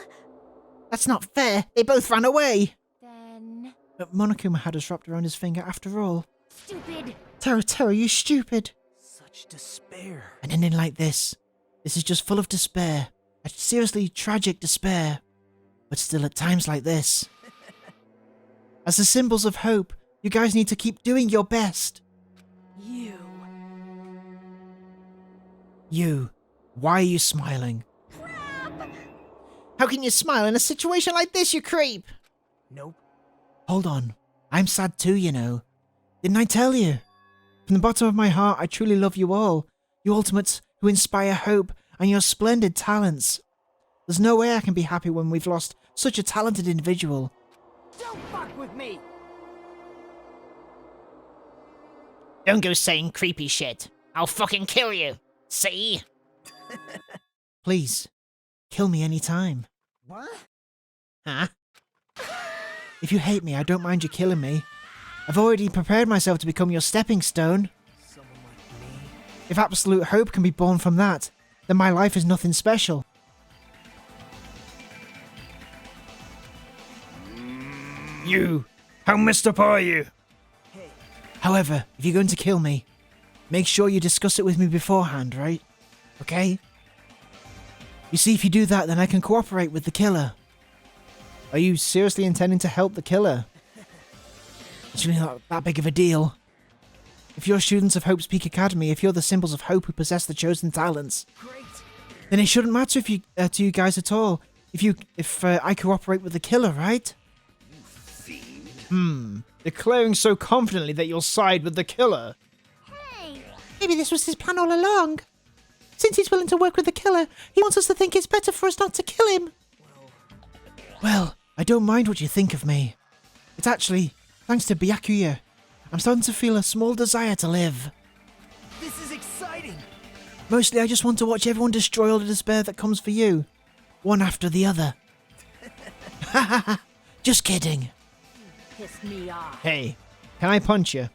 S1: That's not fair. They both ran away.
S7: Then...
S1: But Monokuma had us wrapped around his finger after all.
S7: Stupid!
S1: Tera, you stupid.
S4: Such despair.
S1: An ending like this. This is just full of despair. A seriously tragic despair. But still at times like this. As the symbols of hope, you guys need to keep doing your best. You. Why are you smiling?
S10: How can you smile in a situation like this, you creep?
S4: Nope.
S1: Hold on. I'm sad too, you know. Didn't I tell you? From the bottom of my heart, I truly love you all. You ultimates who inspire hope and your splendid talents. There's no way I can be happy when we've lost such a talented individual.
S8: Don't fuck with me!
S10: Don't go saying creepy shit. I'll fucking kill you. See?
S1: Please, kill me anytime.
S4: What?
S10: Huh?
S1: If you hate me, I don't mind you killing me. I've already prepared myself to become your stepping stone.
S4: Someone like me?
S1: If absolute hope can be born from that, then my life is nothing special. You! How messed up are you?
S4: Hey.
S1: However, if you're going to kill me, make sure you discuss it with me beforehand, right? Okay? You see, if you do that, then I can cooperate with the killer. Are you seriously intending to help the killer? It's really not that big of a deal. If you're students of Hope's Peak Academy, if you're the symbols of hope who possess the chosen talents,
S4: Great.
S1: then it shouldn't matter if you to you guys at all. If I cooperate with the killer, right? Declaring so confidently that you'll side with the killer.
S3: Hey!
S10: Maybe this was his plan all along. Since he's willing to work with the killer, he wants us to think it's better for us not to kill him.
S1: Well, I don't mind what you think of me. It's actually, thanks to Byakuya, I'm starting to feel a small desire to live.
S4: This is exciting!
S1: Mostly I just want to watch everyone destroy all the despair that comes for you. One after the other. Just kidding.
S7: Pissed me off.
S1: Hey, can I punch you?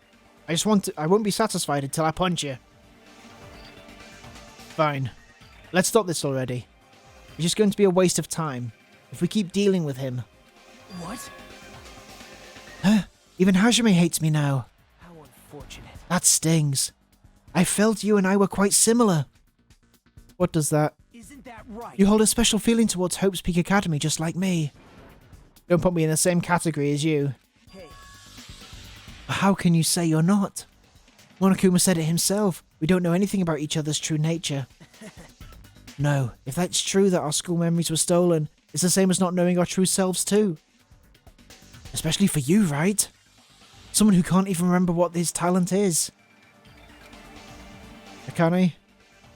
S1: I won't be satisfied until I punch you. Fine. Let's stop this already. It's just going to be a waste of time if we keep dealing with him.
S4: What?
S1: Huh? Even Hajime hates me now.
S4: How unfortunate.
S1: That stings. I felt you and I were quite similar. What does that?
S4: Isn't that right?
S1: You hold a special feeling towards Hope's Peak Academy just like me. Don't put me in the same category as you.
S4: Hey.
S1: How can you say you're not? Monokuma said it himself. We don't know anything about each other's true nature. No, if that's true that our school memories were stolen, it's the same as not knowing our true selves too. Especially for you, right? Someone who can't even remember what his talent is. Akane,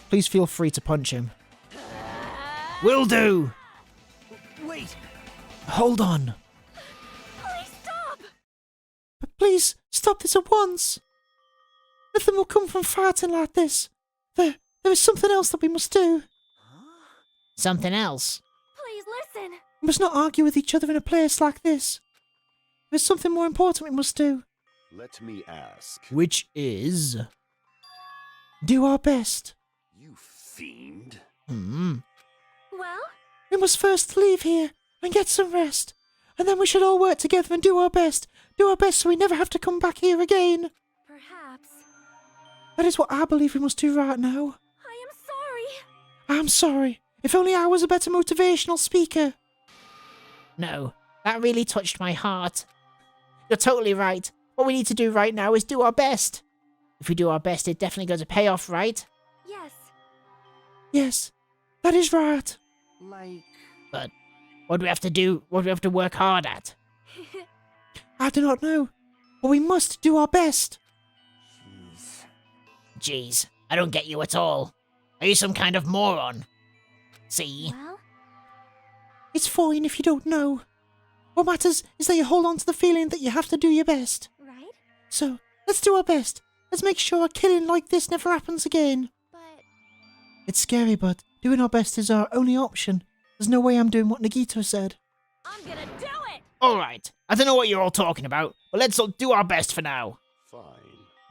S1: please feel free to punch him. Will do.
S8: Wait!
S1: Hold on.
S7: Please stop!
S1: But please, stop this at once. Nothing will come from farting like this. There is something else that we must do.
S10: Something else.
S7: Please listen.
S1: We must not argue with each other in a place like this. There's something more important we must do.
S5: Let me ask.
S1: Which is... do our best.
S5: You fiend.
S7: Well,
S1: We must first leave here and get some rest. And then we should all work together and do our best. Do our best so we never have to come back here again.
S7: perhaps.
S1: That is what I believe we must do right now.
S7: I am sorry.
S1: I'm sorry. If only I was a better motivational speaker.
S10: No, that really touched my heart. You're totally right. What we need to do right now is do our best. If we do our best, it definitely goes to pay off, right?
S7: Yes.
S1: Yes, that is right.
S8: Like...
S10: But what do we have to do? What do we have to work hard at?
S1: I do not know, but we must do our best.
S10: Jeez, I don't get you at all. Are you some kind of moron? See?
S7: Well,
S1: It's fine if you don't know. What matters is that you hold on to the feeling that you have to do your best.
S7: right?
S1: So, let's do our best. Let's make sure a killing like this never happens again.
S7: But
S1: It's scary, but doing our best is our only option. There's no way I'm doing what Nagito said.
S7: I'm gonna do it!
S10: Alright, I don't know what you're all talking about, but let's all do our best for now.
S5: Fine.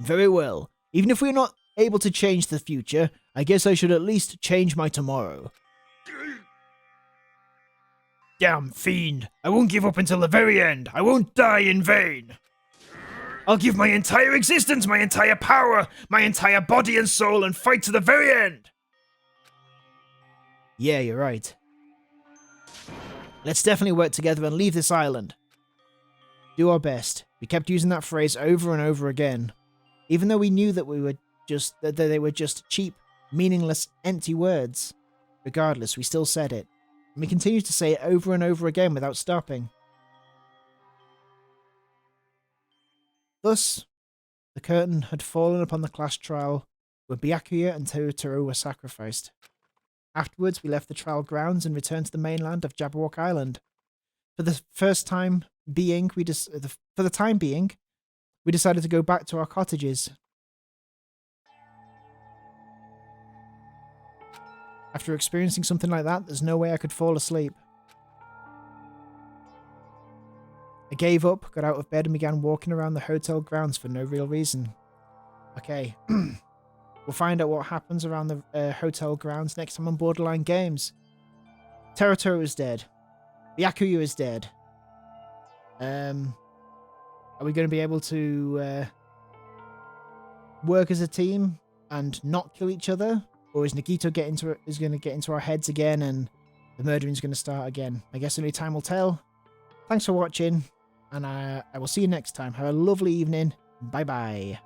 S1: Very well. Even if we're not able to change the future, I guess I should at least change my tomorrow. Damn fiend! I won't give up until the very end! I won't die in vain! I'll give my entire existence, my entire power, my entire body and soul, and fight to the very end! Yeah, you're right. Let's definitely work together and leave this island. Do our best. We kept using that phrase over and over again. Even though we knew that that they were just cheap, meaningless, empty words. Regardless, we still said it. And we continued to say it over and over again without stopping. Thus, the curtain had fallen upon the class trial where Byakuya and Terutoru were sacrificed. Afterwards, we left the trial grounds and returned to the mainland of Jabberwock Island. For the time being, we decided to go back to our cottages. After experiencing something like that, there's no way I could fall asleep. I gave up, got out of bed and began walking around the hotel grounds for no real reason. Okay, we'll find out what happens around the hotel grounds next time on Borderline Games. Terutoru is dead. Byakuya is dead. Are we going to be able to work as a team and not kill each other? Or is Nagito going to get into our heads again and the murdering's going to start again? I guess only time will tell. Thanks for watching, and I will see you next time. Have a lovely evening. Bye-bye.